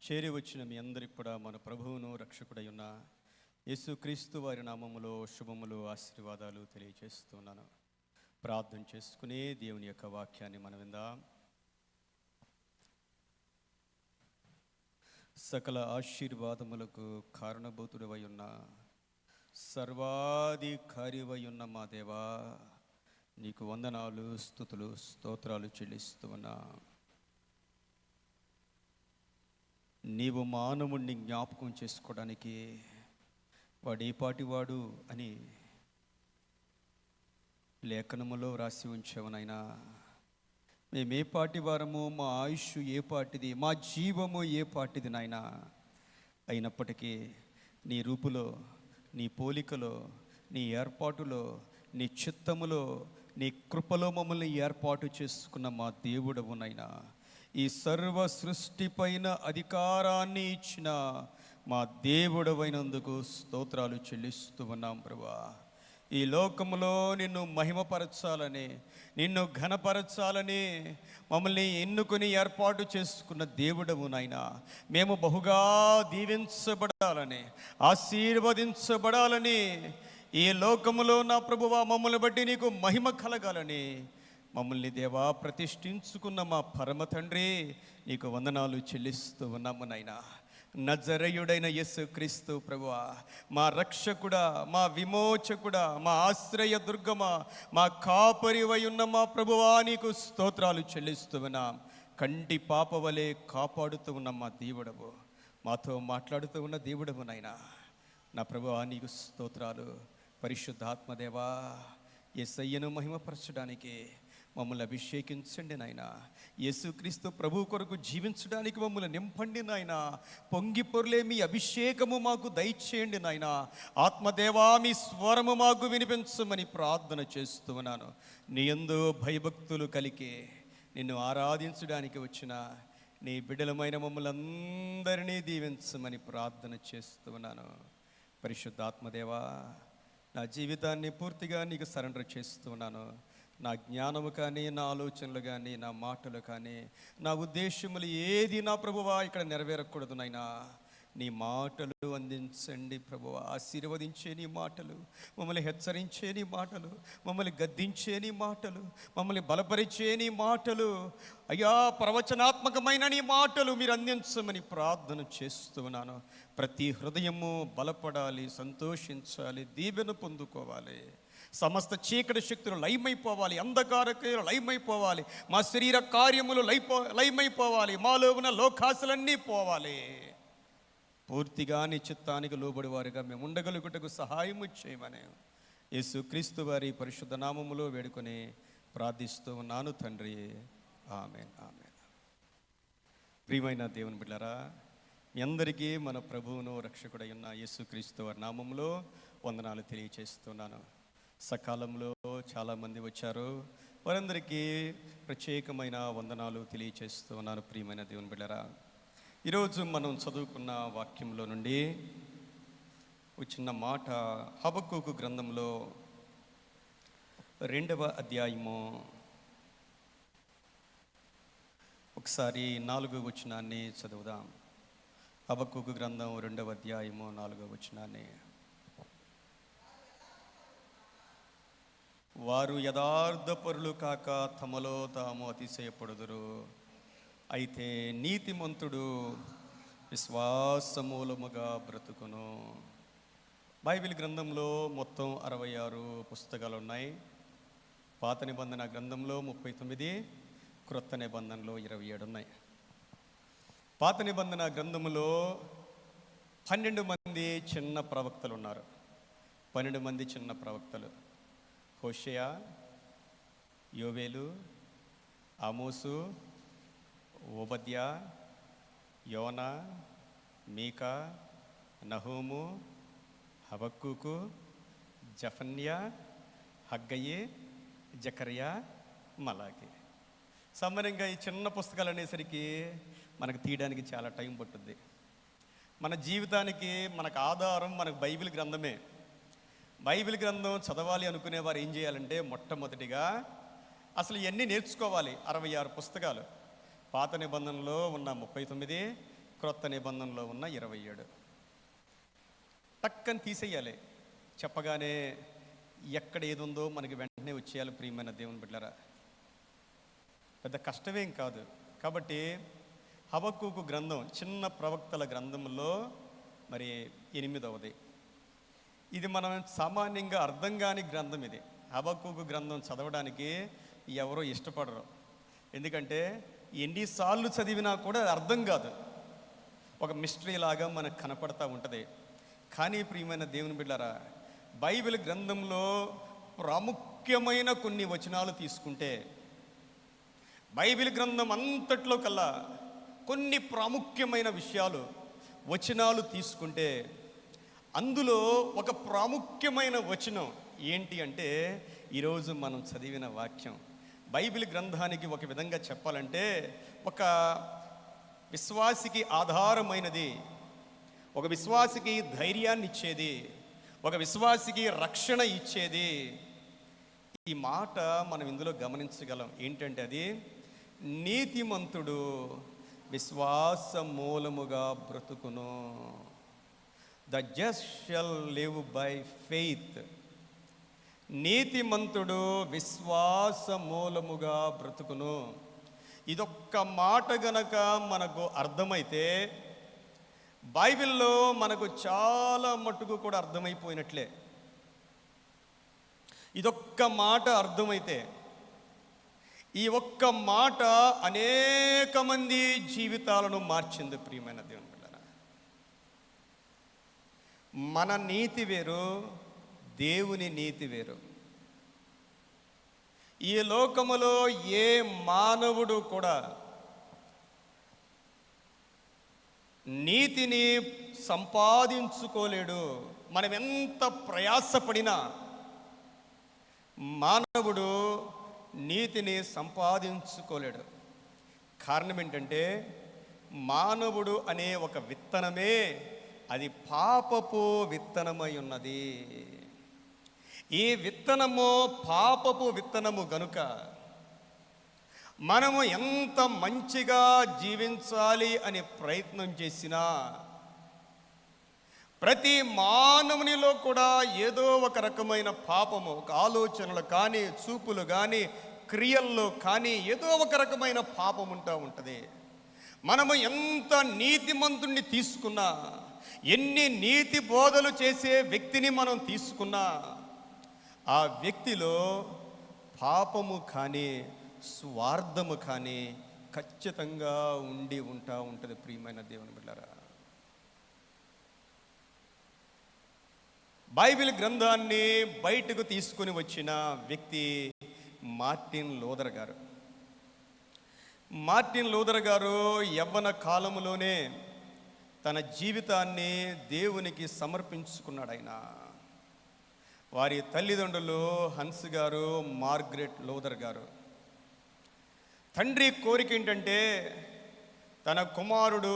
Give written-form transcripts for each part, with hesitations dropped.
చేరి వచ్చిన మీ అందరికి కూడా మన ప్రభువును రక్షకుడై ఉన్న యేసుక్రీస్తు వారి నామములో శుభములు ఆశీర్వాదాలు తెలియజేస్తున్నాను. ప్రార్థన చేసుకుని దేవుని యొక్క వాక్యాన్ని మనం విందాం. సకల ఆశీర్వాదములకు కారణభూతుడవై ఉన్న సర్వాధికారివై ఉన్న మా దేవా, నీకు వందనాలు, స్తుతులు, స్తోత్రాలు చెల్లిస్తూ ఉన్నా. నీవు మానవుణ్ణి జ్ఞాపకం చేసుకోవడానికి వాడు ఏ పాటివాడు అని లేఖనములో రాసి ఉంచావునైనా. మేము ఏ పాటి వారము, మా ఆయుష్ ఏ పాటిది, మా జీవము ఏ పాటిది నాయనా. అయినప్పటికీ నీ రూపులో, నీ పోలికలో, నీ ఏర్పాటులో, నీ చిత్తములో, నీ కృపలో మమ్మల్ని ఏర్పాటు చేసుకున్న మా దేవుడవు నైనా. ఈ సర్వ సృష్టి పైన అధికారాన్ని ఇచ్చిన మా దేవుడవైనందుకు స్తోత్రాలు చెల్లిస్తూ ఉన్నాం ప్రభువా. ఈ లోకములో నిన్ను మహిమపరచాలని, నిన్ను ఘనపరచాలని మమ్మల్ని ఎన్నుకొని ఏర్పాటు చేసుకున్న దేవుడవు నాయనా. మేము బహుగా దీవించబడాలని, ఆశీర్వదించబడాలని, ఈ లోకములో నా ప్రభువా మమ్మల్ని బట్టి నీకు మహిమ కలగాలని మమ్మల్ని దేవా ప్రతిష్ఠించుకున్న మా పరమ తండ్రి, నీకు వందనాలు చెల్లిస్తూ ఉన్నాము నాయనా. నజరేయుడైన యేసుక్రీస్తు ప్రభువా, మా రక్షకుడా, మా విమోచకుడా, మా ఆశ్రయ దుర్గమా, మా కాపరివై ఉన్న మా ప్రభువా, నీకు స్తోత్రాలు చెల్లిస్తూ ఉన్నాం. కంటి పాప వలె కాపాడుతూ ఉన్న మా దేవుడవు, మాతో మాట్లాడుతూ ఉన్న దేవుడవు నాయనా. నా ప్రభువా నీకు స్తోత్రాలు. పరిశుద్ధాత్మదేవా, యేసయ్యను మహిమపరచడానికి మమ్మల్ని అభిషేకించండి నాయనా. యేసుక్రీస్తు ప్రభు కొరకు జీవించడానికి మమ్మల్ని నింపండి నాయనా. పొంగి పొర్లే మీ అభిషేకము మాకు దయచేయండి నాయనా. ఆత్మదేవా, మీ స్వరము మాకు వినిపించమని ప్రార్థన చేస్తూ ఉన్నాను. నీ యందు భయభక్తులు కలిగి నిన్ను ఆరాధించడానికి వచ్చిన నీ బిడ్డలమైన మమ్మల్ని అందరినీ దీవించమని ప్రార్థన చేస్తూ ఉన్నాను. పరిశుద్ధాత్మదేవా, నా జీవితాన్ని పూర్తిగా నీకు సరెండర్ చేస్తున్నాను. నా జ్ఞానము కానీ, నా ఆలోచనలు కానీ, నా మాటలు కానీ, నా ఉద్దేశములు ఏది నా ప్రభువా ఇక్కడ నెరవేరకూడదు నాయనా. నీ మాటలు అందించండి ప్రభువా. ఆశీర్వదించే నీ మాటలు, మమ్మల్ని హెచ్చరించే నీ మాటలు, మమ్మల్ని గద్దించే నీ మాటలు, మమ్మల్ని బలపరిచే నీ మాటలు, అయ్యా ప్రవచనాత్మకమైన నీ మాటలు మీరు అందించమని ప్రార్థన చేస్తున్నాను. ప్రతి హృదయము బలపడాలి, సంతోషించాలి, దీవెన పొందుకోవాలి. సమస్త చీకటి శక్తులు లయమైపోవాలి, అంధకార క్రియలు లయమైపోవాలి, మా శరీర కార్యములు లయమైపోవాలి, మాలో ఉన్న లోకాసులన్నీ పోవాలి. పూర్తిగా నీ చిత్తానికి లోబడి వారిగా మేము ఉండగలుగుటకు సహాయము చేయమని యేసుక్రీస్తు వారి పరిశుద్ధ నామములో వేడుకొని ప్రార్థిస్తూ ఉన్నాను తండ్రి. ఆమేన్, ఆమేన్. ప్రియమైన దేవుని బిడ్డలారా, మీ అందరికీ మన ప్రభువును రక్షకుడై ఉన్న యేసుక్రీస్తు వారి నామములో వందనాలు తెలియజేస్తున్నాను. సకాలంలో చాలామంది వచ్చారు, వారందరికీ ప్రత్యేకమైన వందనాలు తెలియజేస్తూ ఉన్నాను. ప్రియమైన దేవుని బిడ్డలారా, ఈరోజు మనం చదువుకున్న వాక్యంలో నుండి ఒక చిన్న మాట, హబక్కూకు గ్రంథంలో 2వ అధ్యాయము ఒకసారి 4వ వచనాన్ని చదువుదాం. హబక్కూకు గ్రంథం 2వ అధ్యాయము 4వ వచనాన్ని. వారు యథార్థపరులు కాక తమలో తాము అతిశయపడుదురు, అయితే నీతిమంతుడు విశ్వాసమూలముగా బ్రతుకును. బైబిల్ గ్రంథంలో మొత్తం 66 పుస్తకాలు ఉన్నాయి. పాత నిబంధన గ్రంథంలో 39, క్రొత్త నిబంధనలో 27 ఉన్నాయి. పాత నిబంధన గ్రంథములో 12 మంది చిన్న ప్రవక్తలు ఉన్నారు. 12 మంది చిన్న ప్రవక్తలు: హోషేయ, యోవేలు, ఆమోసు, ఓబద్యా, యోనా, మీకా, నహూము, హబక్కూకు, జఫన్యా, హగ్గయి, జకర్యా, మలాకి. సామాన్యంగా ఈ చిన్న పుస్తకాలు అనేసరికి మనకు తీయడానికి చాలా టైం పట్టుద్ది. మన జీవితానికి మనకు ఆధారం మనకు బైబిల్ గ్రంథమే. బైబిల్ గ్రంథం చదవాలి అనుకునేవారు ఏం చేయాలంటే, మొట్టమొదటిగా అసలు ఇవన్నీ నేర్చుకోవాలి. 66 పుస్తకాలు, పాత నిబంధనలో ఉన్న 39, క్రొత్త నిబంధనలో ఉన్న 27. టక్కని తీసేయాలి, చెప్పగానే ఎక్కడ ఏది ఉందో మనకి వెంటనే వచ్చేయాలి. ప్రియమైన దేవుని బిడ్డలారా, పెద్ద కష్టమేం కాదు. కాబట్టి హబక్కూకు గ్రంథం చిన్న ప్రవక్తల గ్రంథంలో మరి 8వది. ఇది మనం సామాన్యంగా అర్థం కాని గ్రంథం. ఇది హబక్కూకు గ్రంథం చదవడానికి ఎవరో ఇష్టపడరు. ఎందుకంటే ఎన్నిసార్లు చదివినా కూడా అర్థం కాదు, ఒక మిస్టరీ లాగా మనకు కనపడతా ఉంటుంది. కానీ ప్రియమైన దేవుని బిడ్డలారా, బైబిల్ గ్రంథంలో ప్రాముఖ్యమైన కొన్ని వచనాలు తీసుకుంటే, బైబిల్ గ్రంథం అంతట్లో కల్లా కొన్ని ప్రాముఖ్యమైన విషయాలు వచనాలు తీసుకుంటే, అందులో ఒక ప్రాముఖ్యమైన వచనం ఏంటి అంటే ఈరోజు మనం చదివిన వాక్యం. బైబిల్ గ్రంథానికి ఒక విధంగా చెప్పాలంటే ఒక విశ్వాసికి ఆధారమైనది, ఒక విశ్వాసికి ధైర్యాన్ని ఇచ్చేది, ఒక విశ్వాసికి రక్షణ ఇచ్చేది. ఈ మాట మనం ఇందులో గమనించగలం. ఏంటంటే అది నీతిమంతుడు విశ్వాస మూలముగా బ్రతుకును. The just shall live by faith. నీతిమంతుడు విశ్వాస మూలముగా బ్రతుకును. ఇదొక్క మాట గనక మనకు అర్థమైతే బైబిల్లో మనకు చాలా మట్టుకు కూడా అర్థమైపోయినట్లే. ఇదొక్క మాట అర్థమైతే, ఈ ఒక్క మాట అనేక మంది జీవితాలను మార్చింది. ప్రియమైన దేవుని బిడ్డలారా, మన నీతి వేరు, దేవుని నీతి వేరు. ఈ లోకములో ఏ మానవుడు కూడా నీతిని సంపాదించుకోలేడు. మనం ఎంత ప్రయాసపడినా మానవుడు నీతిని సంపాదించుకోలేడు. కారణం ఏంటంటే మానవుడు అనే ఒక విత్తనమే అది పాపపు విత్తనమై ఉన్నది. ఈ విత్తనము పాపపు విత్తనము గనుక మనము ఎంత మంచిగా జీవించాలి అనే ప్రయత్నం చేసినా ప్రతి మానవునిలో కూడా ఏదో ఒక రకమైన పాపము, ఒక ఆలోచనలు కానీ, చూపులు కానీ, క్రియల్లో కానీ ఏదో ఒక రకమైన పాపం ఉంటుంది. మనము ఎంత నీతిమంతుణ్ణి తీసుకున్నా, ఎన్ని నీతి బోధలు చేసే వ్యక్తిని మనం తీసుకున్నా, ఆ వ్యక్తిలో పాపము కానీ స్వార్థము కానీ ఖచ్చితంగా ఉంటుంది. ప్రియమైన దేవుని బిడ్డలారా, బైబిల్ గ్రంథాన్ని బయటకు తీసుకొని వచ్చిన వ్యక్తి మార్టిన్ లూథర్ గారు. మార్టిన్ లూథర్ గారు యవ్వన కాలములోనే తన జీవితాన్ని దేవునికి సమర్పించుకున్నాడు. ఆయన వారి తల్లిదండ్రులు హన్స్ గారు, మార్గరెట్ లూథర్ గారు. తండ్రి కోరిక ఏంటంటే తన కుమారుడు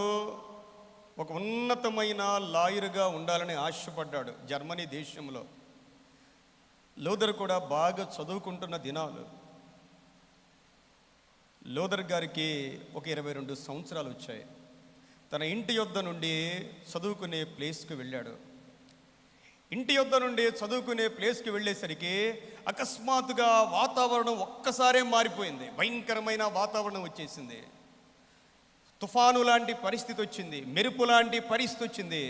ఒక ఉన్నతమైన లాయరుగా ఉండాలని ఆశపడ్డాడు. జర్మనీ దేశంలో లూథర్ కూడా బాగా చదువుకుంటున్న దినాలు. లూథర్ గారికి ఒక 22 సంవత్సరాలు వచ్చాయి. తన ఇంటి యొద్ద నుండి చదువుకునే ప్లేస్కి వెళ్ళాడు. ఇంటి యొద్ద నుండి చదువుకునే ప్లేస్కి వెళ్ళేసరికి అకస్మాత్తుగా వాతావరణం ఒక్కసారే మారిపోయింది. భయంకరమైన వాతావరణం వచ్చేసింది. తుఫాను లాంటి పరిస్థితి వచ్చింది, మెరుపు లాంటి పరిస్థితి వచ్చింది.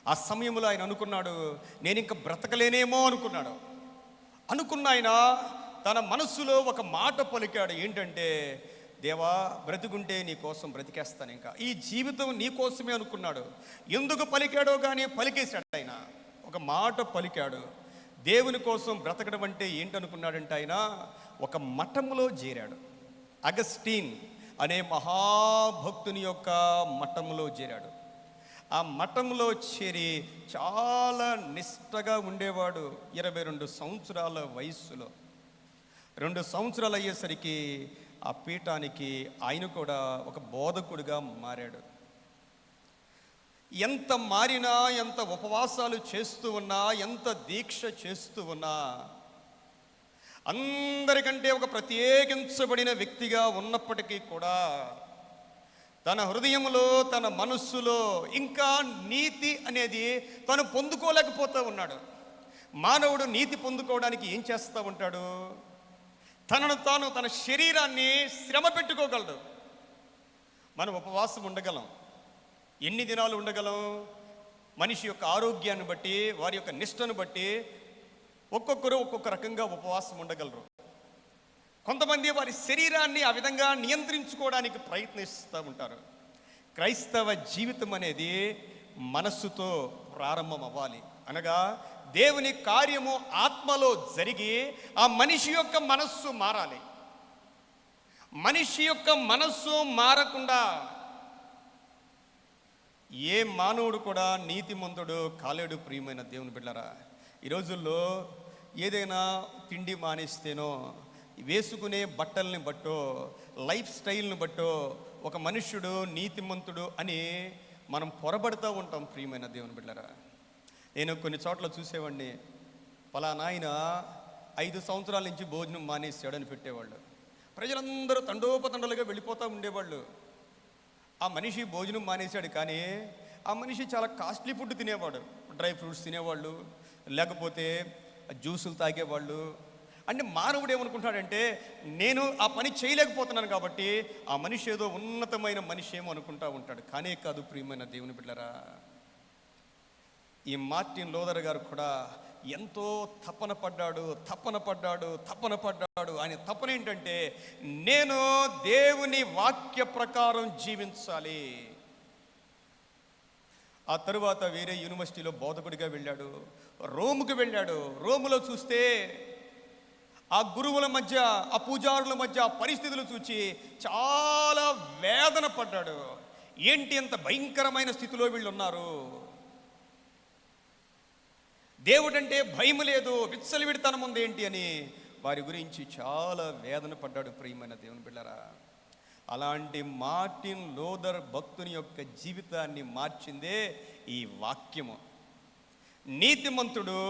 ఆ సమయంలో ఆయన అనుకున్నాడు, నేను ఇంకా బ్రతకలేనేమో అనుకున్న ఆయన తన మనస్సులో ఒక మాట పలికాడు. ఏంటంటే, దేవా, బ్రతుకుంటే నీ కోసం బ్రతికేస్తాను, ఇంకా ఈ జీవితం నీ కోసమే అనుకున్నాడు. ఎందుకు పలికాడో కానీ పలికేశాడు. ఆయన ఒక మాట పలికాడు. దేవుని కోసం బ్రతకడం అంటే ఏంటనుకున్నాడంటే ఆయన ఒక మఠంలో చేరాడు. అగస్టీన్ అనే మహాభక్తుని యొక్క మఠంలో చేరాడు. ఆ మఠంలో చేరి చాలా నిష్టగా ఉండేవాడు. 22 సంవత్సరాల వయస్సులో 2 సంవత్సరాలు అయ్యేసరికి ఆ పీఠానికి ఆయన కూడా ఒక బోధకుడిగా మారాడు. ఎంత మారినా, ఎంత ఉపవాసాలు చేస్తూ ఉన్నా, ఎంత దీక్ష చేస్తూ ఉన్నా, అందరికంటే ఒక ప్రత్యేకించబడిన వ్యక్తిగా ఉన్నప్పటికీ కూడా తన హృదయంలో, తన మనస్సులో ఇంకా నీతి అనేది తను పొందుకోలేకపోతూ ఉన్నాడు. మానవుడు నీతి పొందుకోవడానికి ఏం చేస్తూ ఉంటాడు? తనను తాను, తన శరీరాన్ని శ్రమ పెట్టుకోగలడు. మనం ఉపవాసం ఉండగలం. ఎన్ని దినాలు ఉండగలం? మనిషి యొక్క ఆరోగ్యాన్ని బట్టి, వారి యొక్క నిష్టను బట్టి ఒక్కొక్కరు ఒక్కొక్క రకంగా ఉపవాసం ఉండగలరు. కొంతమంది వారి శరీరాన్ని ఆ విధంగా నియంత్రించుకోవడానికి ప్రయత్నిస్తూ ఉంటారు. క్రైస్తవ జీవితం అనేది మనస్సుతో ప్రారంభం అవ్వాలి. అనగా దేవుని కార్యము ఆత్మలో జరిగి ఆ మనిషి యొక్క మనస్సు మారాలి. మనిషి యొక్క మనస్సు మారకుండా ఏ మానవుడు కూడా నీతిమంతుడు కాలేడు. ప్రియమైన దేవుని బిడ్డలారా, ఈ రోజుల్లో ఏదైనా తిండి మానేస్తేనో, వేసుకునే బట్టల్ని బట్టో, లైఫ్ స్టైల్ని బట్టో ఒక మనుష్యుడు నీతిమంతుడు అని మనం పొరబడుతూ ఉంటాం. ప్రియమైన దేవుని బిడ్డలారా, నేను కొన్ని చోట్ల చూసేవాడిని, పలానా ఆయన 5 సంవత్సరాల నుంచి భోజనం మానేసాడు అని పెట్టేవాళ్ళు. ప్రజలందరూ తండోపతండలుగా వెళ్ళిపోతూ ఉండేవాళ్ళు. ఆ మనిషి భోజనం మానేశాడు, కానీ ఆ మనిషి చాలా కాస్ట్లీ ఫుడ్ తినేవాడు. డ్రై ఫ్రూట్స్ తినేవాళ్ళు, లేకపోతే జ్యూసులు తాగేవాళ్ళు. అంటే మానవుడు ఏమనుకుంటాడంటే, నేను ఆ పని చేయలేకపోతున్నాను కాబట్టి ఆ మనిషి ఏదో ఉన్నతమైన మనిషి ఏమో అనుకుంటా ఉంటాడు. కానే కాదు. ప్రియమైన దేవుని బిడ్డలారా, ఈ మార్టిన్ లూథర్ గారు కూడా ఎంతో తపన పడ్డాడు. ఆయన తపన ఏంటంటే, నేను దేవుని వాక్య ప్రకారం జీవించాలి. ఆ తరువాత వేరే యూనివర్సిటీలో బోధకుడిగా వెళ్ళాడు. రోముకు వెళ్ళాడు. రోములో చూస్తే ఆ గురువుల మధ్య, ఆ పూజారుల మధ్య పరిస్థితులు చూచి చాలా వేదన పడ్డాడు. ఏంటి అంత భయంకరమైన స్థితిలో వీళ్ళు ఉన్నారు? దేవుడంటే భయం లేదు, విచ్చలవిడితనం ఉంది ఏంటి అని వారి గురించి చాలా వేదన పడ్డాడు. ప్రియమైన దేవుని బిడ్డలారా, అలాంటి మార్టిన్ లూథర్ భక్తుని యొక్క జీవితాన్ని మార్చిందే ఈ వాక్యము. నీతిమంతుడు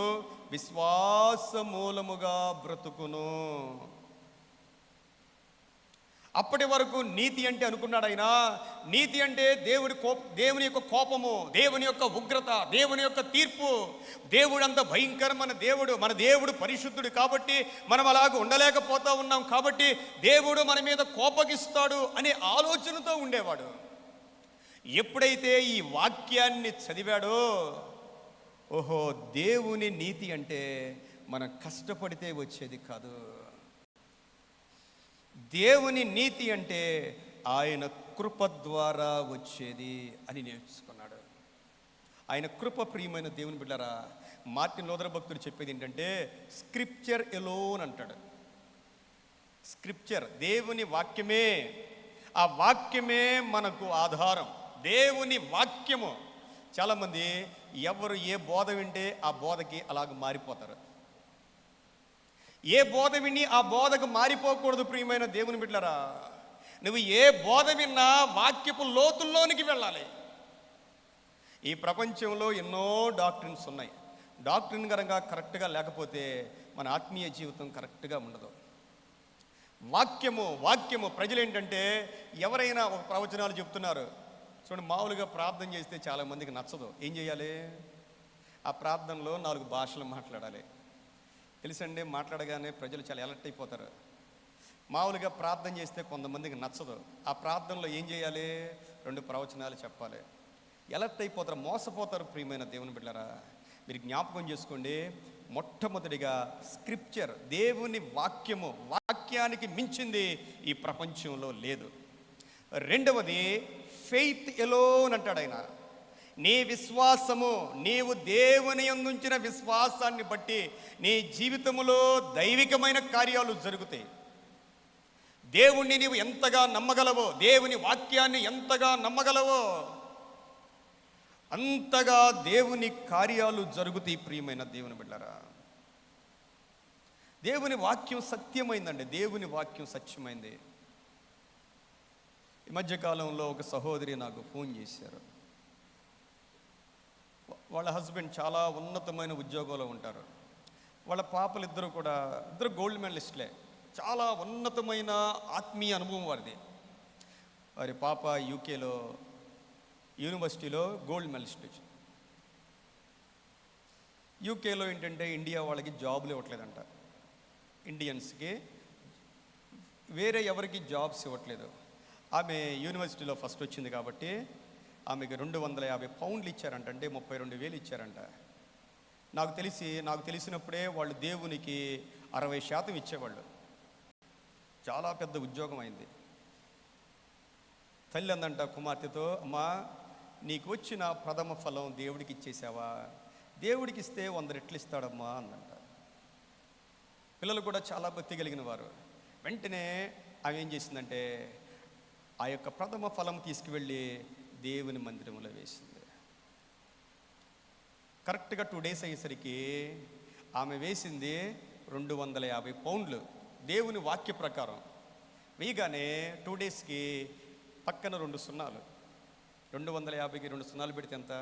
విశ్వాస మూలముగా బ్రతుకును. అప్పటి వరకు నీతి అంటే అనుకున్నాడు ఆయన, నీతి అంటే దేవుని యొక్క కోపము, దేవుని యొక్క ఉగ్రత, దేవుని యొక్క తీర్పు. దేవుడు అంత భయంకరమైన దేవుడు. మన దేవుడు పరిశుద్ధుడు కాబట్టి మనం అలాగ ఉండలేకపోతూ ఉన్నాం, కాబట్టి దేవుడు మన మీద కోపగిస్తాడు అనే ఆలోచనతో ఉండేవాడు. ఎప్పుడైతే ఈ వాక్యాన్ని చదివాడో, ఓహో, దేవుని నీతి అంటే మనం కష్టపడితే వచ్చేది కాదు. దేవుని నీతి అంటే ఆయన కృప ద్వారా వచ్చేది అని నేర్చుకున్నాడు. ఆయన కృప. ప్రియమైన దేవుని బిడ్డలారా, మార్టిన్ లూథర్ భక్తుడు చెప్పేది ఏంటంటే, స్క్రిప్చర్ ఎలోన్ అంటాడు. స్క్రిప్చర్, దేవుని వాక్యమే. ఆ వాక్యమే మనకు ఆధారం. దేవుని వాక్యము. చాలామంది ఎవరు ఏ బోధ వింటే ఆ బోధకి అలాగ మారిపోతారు. ఏ బోధ విని ఆ బోధకు మారిపోకూడదు. ప్రియమైన దేవుని బిడ్డలారా, నువ్వు ఏ బోధ విన్నా వాక్యపు లోతుల్లోనికి వెళ్ళాలి. ఈ ప్రపంచంలో ఎన్నో డాక్ట్రిన్స్ ఉన్నాయి. డాక్ట్రిన్ కనుక కరెక్ట్గా లేకపోతే మన ఆత్మీయ జీవితం కరెక్ట్గా ఉండదు. వాక్యము ప్రజలు ఏంటంటే, ఎవరైనా ఒక ప్రవచనాలు చెప్తున్నారు చూడండి, మామూలుగా ప్రార్థన చేస్తే చాలామందికి నచ్చదు. ఏం చేయాలి? ఆ ప్రార్థనలో 4 భాషలు మాట్లాడాలి. తెలుసండి, మాట్లాడగానే ప్రజలు చాలా అలర్ట్ అయిపోతారు. మామూలుగా ప్రార్థన చేస్తే కొంతమందికి నచ్చదు. ఆ ప్రార్థనలో ఏం చేయాలి? 2 ప్రవచనాలు చెప్పాలి. అలర్ట్ అయిపోతారు, మోసపోతారు. ప్రియమైన దేవుని బిడ్డలారా, మీరు జ్ఞాపకం చేసుకోండి. మొట్టమొదటిగా స్క్రిప్చర్, దేవుని వాక్యము. వాక్యానికి మించింది ఈ ప్రపంచంలో లేదు. రెండవది ఫెయిత్ ఎలోన్ అంటాడు ఆయన. నీ విశ్వాసము, నీవు దేవుని యందుంచిన విశ్వాసాన్ని బట్టి నీ జీవితంలో దైవికమైన కార్యాలు జరుగుతాయి. దేవుణ్ణి నీవు ఎంతగా నమ్మగలవో, దేవుని వాక్యాన్ని ఎంతగా నమ్మగలవో అంతగా దేవుని కార్యాలు జరుగుతాయి. ప్రియమైన దేవుని బిడ్డలారా, దేవుని వాక్యం సత్యమైందండి. దేవుని వాక్యం సత్యమైంది. ఈ మధ్యకాలంలో ఒక సహోదరి నాకు ఫోన్ చేశారు. వాళ్ళ హస్బెండ్ చాలా ఉన్నతమైన ఉద్యోగంలో ఉంటారు. వాళ్ళ పాపలు ఇద్దరు గోల్డ్ మెడలిస్టులే. చాలా ఉన్నతమైన ఆత్మీయ అనుభవం వారిది. వారి పాప యూకేలో యూనివర్సిటీలో గోల్డ్ మెడలిస్ట్ వచ్చింది. యూకేలో ఏంటంటే ఇండియా వాళ్ళకి జాబులు ఇవ్వట్లేదంట, ఇండియన్స్కి వేరే ఎవరికి జాబ్స్ ఇవ్వట్లేదు. ఆమె యూనివర్సిటీలో ఫస్ట్ వచ్చింది కాబట్టి ఆమెకి 250 పౌండ్లు ఇచ్చారంట, అంటే 32,000 ఇచ్చారంట. నాకు తెలిసినప్పుడే వాళ్ళు దేవునికి 60% ఇచ్చేవాళ్ళు. చాలా పెద్ద ఉద్యోగం అయింది. తల్లి అందంట కుమార్తెతో, అమ్మా నీకు వచ్చిన ప్రథమ ఫలం దేవుడికి ఇచ్చేసావా? దేవుడికి ఇస్తే 100 రెట్లు ఇస్తాడమ్మా అందంట. పిల్లలు కూడా చాలా భక్తి కలిగిన వారు. వెంటనే ఆమె ఏం చేసిందంటే ఆ యొక్క ప్రథమ ఫలం తీసుకువెళ్ళి దేవుని మందిరంలో వేసింది. కరెక్ట్గా 2 days అయ్యేసరికి ఆమె వేసింది 250 పౌండ్లు దేవుని వాక్య ప్రకారం. వేయగానే 2 daysకి పక్కన 2 సున్నాలు, 250కి 2 సున్నాలు పెడితే ఎంత?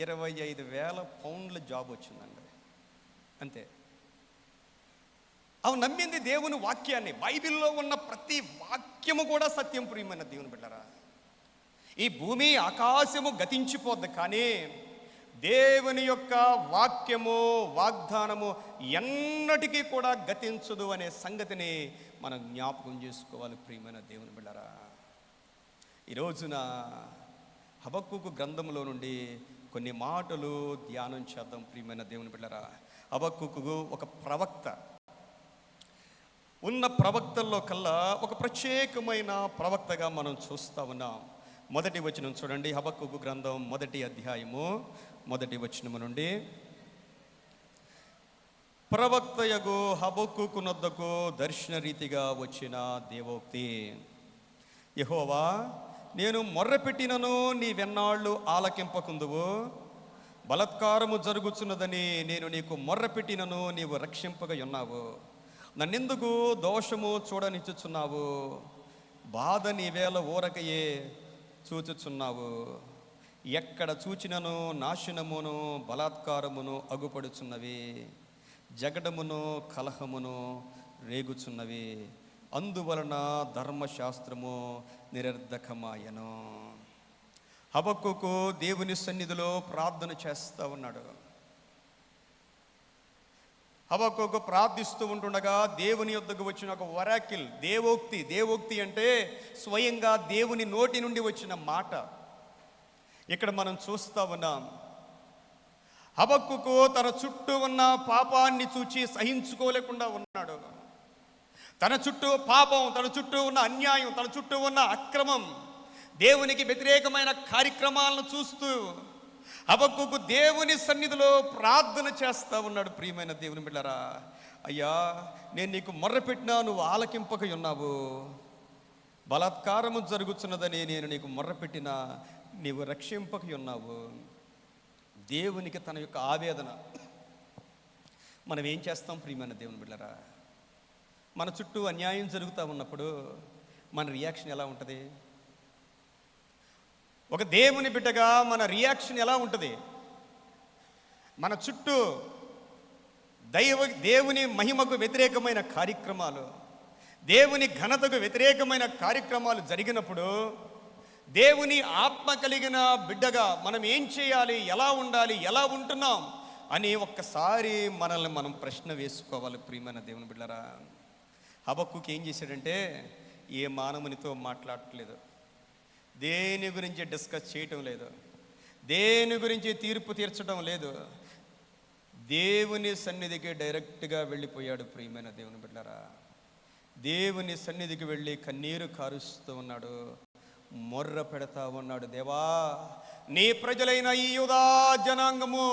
25,000 పౌండ్ల జాబ్ వచ్చిందండి. అంతే. అవి నమ్మింది దేవుని వాక్యాన్ని. బైబిల్లో ఉన్న ప్రతి వాక్యము కూడా సత్యం. ప్రియమైన దేవుని బిడ్డలారా, ఈ భూమి ఆకాశము గతించిపోద్ది, కానీ దేవుని యొక్క వాక్యము వాగ్దానము ఎన్నటికీ కూడా గతించదు అనే సంగతిని మనం జ్ఞాపకం చేసుకోవాలి. ప్రియమైన దేవుని బిడ్డలారా, ఈ రోజున హబక్కూకు గ్రంథంలో నుండి కొన్ని మాటలు ధ్యానం చేద్దాం. ప్రియమైన దేవుని బిడ్డలారా, హబక్కూకు ఒక ప్రవక్త. ఉన్న ప్రవక్తల్లో కల్లా ఒక ప్రత్యేకమైన ప్రవక్తగా మనం చూస్తూ ఉన్నాం. మొదటి వచనం చూడండి, హబక్కూకు గ్రంథం 1వ అధ్యాయము 1వ వచనము నుండి. ప్రవక్తయగు హబక్కూకు నొద్దకు దర్శన రీతిగా వచ్చిన దేవోక్తి. యెహోవా, నేను మొర్రపెట్టినను నీవెన్నాళ్ళు ఆలకింపకుందువు, బలాత్కారము జరుగుచున్నదని నేను నీకు మొర్రపెట్టినను నీవు రక్షింపగా ఉన్నావు. నన్నెందుకు దోషము చూడనిచ్చుచున్నావు? బాధ నీవేళ ఊరకయే చూచుచున్నావు. ఎక్కడ చూచినను నాశనమును బలాత్కారమును అగుపడుచున్నవి, జగడమును కలహమును రేగుచున్నవి. అందువలన ధర్మశాస్త్రము నిరర్ధకమాయను. హబక్కూకు దేవుని సన్నిధిలో ప్రార్థన చేస్తూ ఉన్నాడు. హబక్కూకు ప్రార్థిస్తూ ఉంటుండగా దేవుని యొద్దకు వచ్చిన ఒక వరాకిల్, దేవోక్తి. దేవోక్తి అంటే స్వయంగా దేవుని నోటి నుండి వచ్చిన మాట. ఇక్కడ మనం చూస్తూ ఉన్నాం, హబక్కూకు తన చుట్టూ ఉన్న పాపాన్ని చూచి సహించుకోలేకుండా ఉన్నాడు. తన చుట్టూ పాపం, తన చుట్టూ ఉన్న అన్యాయం, తన చుట్టూ ఉన్న అక్రమం, దేవునికి వ్యతిరేకమైన కార్యక్రమాలను చూస్తూ హబక్కూకు దేవుని సన్నిధిలో ప్రార్థన చేస్తూ ఉన్నాడు. ప్రియమైన దేవుని బిడ్డలారా, అయ్యా నేను నీకు మొర్రపెట్టినా నువ్వు ఆలకింపక ఉన్నావు, బలాత్కారము జరుగుతున్నదని నేను నీకు మొర్రపెట్టినా నీవు రక్షింపక ఉన్నావు. దేవునికి తన యొక్క ఆవేదన. మనం ఏం చేస్తాం ప్రియమైన దేవుని బిడ్డలారా? మన చుట్టూ అన్యాయం జరుగుతూ ఉన్నప్పుడు మన రియాక్షన్ ఎలా ఉంటుంది? ఒక దేవుని బిడ్డగా మన రియాక్షన్ ఎలా ఉంటుంది? మన చుట్టూ దేవుని మహిమకు వ్యతిరేకమైన కార్యక్రమాలు, దేవుని ఘనతకు వ్యతిరేకమైన కార్యక్రమాలు జరిగినప్పుడు దేవుని ఆత్మ కలిగిన బిడ్డగా మనం ఏం చేయాలి, ఎలా ఉండాలి, ఎలా ఉంటున్నాం అని ఒక్కసారి మనల్ని మనం ప్రశ్న వేసుకోవాలి. ప్రియమైన దేవుని బిడ్డలారా, హబక్కూకు ఏం చేశాడంటే ఏ మానవునితో మాట్లాడట్లేదు, దేని గురించి డిస్కస్ చేయటం లేదు, దేని గురించి తీర్పు తీర్చడం లేదు, దేవుని సన్నిధికి డైరెక్ట్గా వెళ్ళిపోయాడు. ప్రియమైన దేవుని బిడ్డలారా, దేవుని సన్నిధికి వెళ్ళి కన్నీరు కారుస్తూ ఉన్నాడు, మొర్ర పెడతా ఉన్నాడు. దేవా, నీ ప్రజలైన ఈ యూదా జనాంగము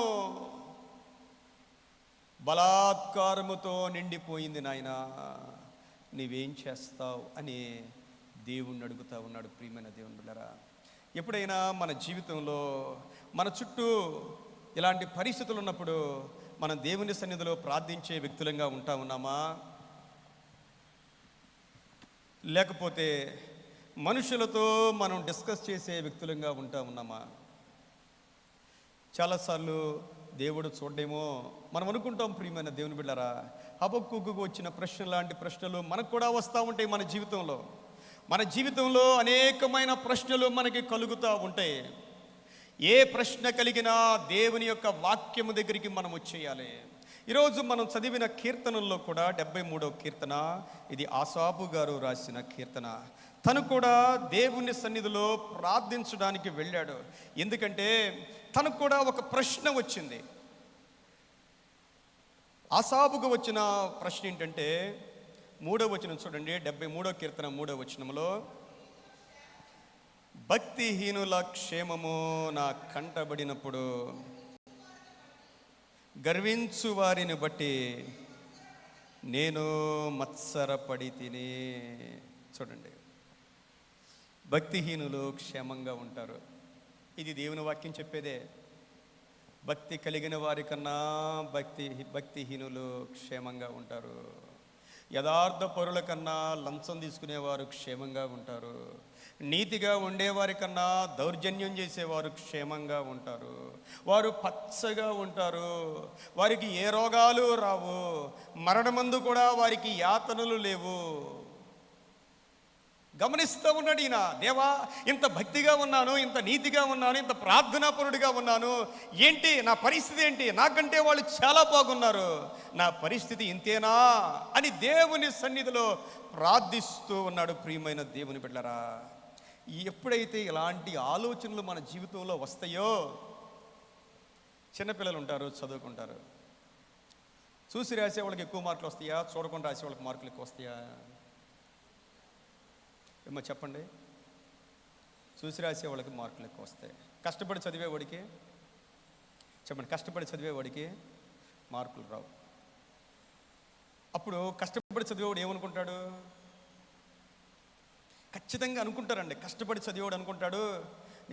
బలాత్కారముతో నిండిపోయింది, నాయనా నీవేం చేస్తావు అని దేవుణ్ణి అడుగుతూ ఉన్నాడు. ప్రియమైన దేవుని బిడ్డలారా, ఎప్పుడైనా మన జీవితంలో మన చుట్టూ ఇలాంటి పరిస్థితులు ఉన్నప్పుడు మనం దేవుని సన్నిధిలో ప్రార్థించే వ్యక్తులంగా ఉంటా ఉన్నామా, లేకపోతే మనుషులతో మనం డిస్కస్ చేసే వ్యక్తులంగా ఉంటా ఉన్నామా? చాలాసార్లు దేవుడు చూడడేమో మనం అనుకుంటాం. ప్రియమైన దేవుని బిడ్డలారా, హబక్కూకు వచ్చిన ప్రశ్న లాంటి ప్రశ్నలు మనకు కూడా వస్తూ ఉంటాయి మన జీవితంలో. మన జీవితంలో అనేకమైన ప్రశ్నలు మనకి కలుగుతూ ఉంటాయి. ఏ ప్రశ్న కలిగినా దేవుని యొక్క వాక్యము దగ్గరికి మనం వచ్చేయాలి. ఈరోజు మనం చదివిన కీర్తనల్లో కూడా 73వ కీర్తన, ఇది ఆసాపు గారు రాసిన కీర్తన. తను కూడా దేవుని సన్నిధిలో ప్రార్థించడానికి వెళ్ళాడు. ఎందుకంటే తనకు కూడా ఒక ప్రశ్న వచ్చింది. ఆసాపుకు వచ్చిన ప్రశ్న ఏంటంటే 3వ వచనం చూడండి, 73వ కీర్తన 3వ వచనంలో, భక్తిహీనుల క్షేమము నా కంటబడినప్పుడు గర్వించు వారిని బట్టి నేను మత్సరపడి తిని. చూడండి, భక్తిహీనులు క్షేమంగా ఉంటారు. ఇది దేవుని వాక్యం చెప్పేదే. భక్తి కలిగిన వారి కన్నా భక్తిహీనులు క్షేమంగా ఉంటారు. యథార్థ పరుల కన్నా లంచం తీసుకునేవారు క్షేమంగా ఉంటారు. నీతిగా ఉండేవారి కన్నా దౌర్జన్యం చేసేవారు క్షేమంగా ఉంటారు. వారు పచ్చగా ఉంటారు. వారికి ఏ రోగాలు రావు. మరణమందు కూడా వారికి యాతనలు లేవు. గమనిస్తూ ఉన్నాడు ఈయన. దేవా, ఇంత భక్తిగా ఉన్నాను, ఇంత నీతిగా ఉన్నాను, ఇంత ప్రార్థనాపరుడిగా ఉన్నాను, ఏంటి నా పరిస్థితి ఏంటి? నాకంటే వాళ్ళు చాలా బాగున్నారు, నా పరిస్థితి ఇంతేనా అని దేవుని సన్నిధిలో ప్రార్థిస్తూ ఉన్నాడు. ప్రియమైన దేవుని బిడ్డలారా, ఎప్పుడైతే ఇలాంటి ఆలోచనలు మన జీవితంలో వస్తాయో, చిన్నపిల్లలు ఉంటారు, చదువుకుంటారు. చూసి రాసే వాళ్ళకి ఎక్కువ మార్కులు వస్తాయా? చూడకుండా రాసే వాళ్ళకి మార్కులు ఎక్కువ వస్తాయా? ఏమో చెప్పండి. చూసి రాసే వాళ్ళకి మార్కులు ఎక్కువ వస్తాయి. కష్టపడి చదివేవాడికి చెప్పండి, కష్టపడి చదివేవాడికి మార్కులు రావు. అప్పుడు కష్టపడి చదివేవాడు ఏమనుకుంటాడు? ఖచ్చితంగా అనుకుంటారండి. కష్టపడి చదివేవాడు అనుకుంటాడు,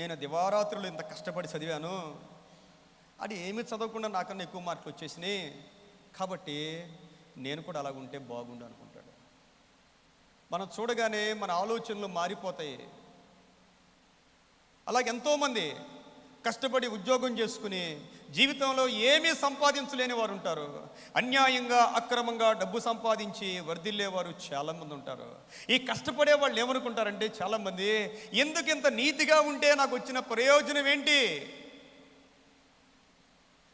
నేను దివారాత్రులు ఇంత కష్టపడి చదివాను, అది ఏమీ చదవకుండా నాకన్నా ఎక్కువ మార్కులు వచ్చేసినాయి, కాబట్టి నేను కూడా అలాగుంటే బాగుండు అనుకుంటాడు. మనం చూడగానే మన ఆలోచనలు మారిపోతాయి. అలాగే ఎంతోమంది కష్టపడి ఉద్యోగం చేసుకుని జీవితంలో ఏమీ సంపాదించలేని వారు ఉంటారు. అన్యాయంగా అక్రమంగా డబ్బు సంపాదించి వర్ధిల్లేవారు చాలామంది ఉంటారు. ఈ కష్టపడే వాళ్ళు ఏమనుకుంటారంటే చాలామంది, ఎందుకు ఇంత నీతిగా ఉంటే నాకు వచ్చిన ప్రయోజనం ఏంటి?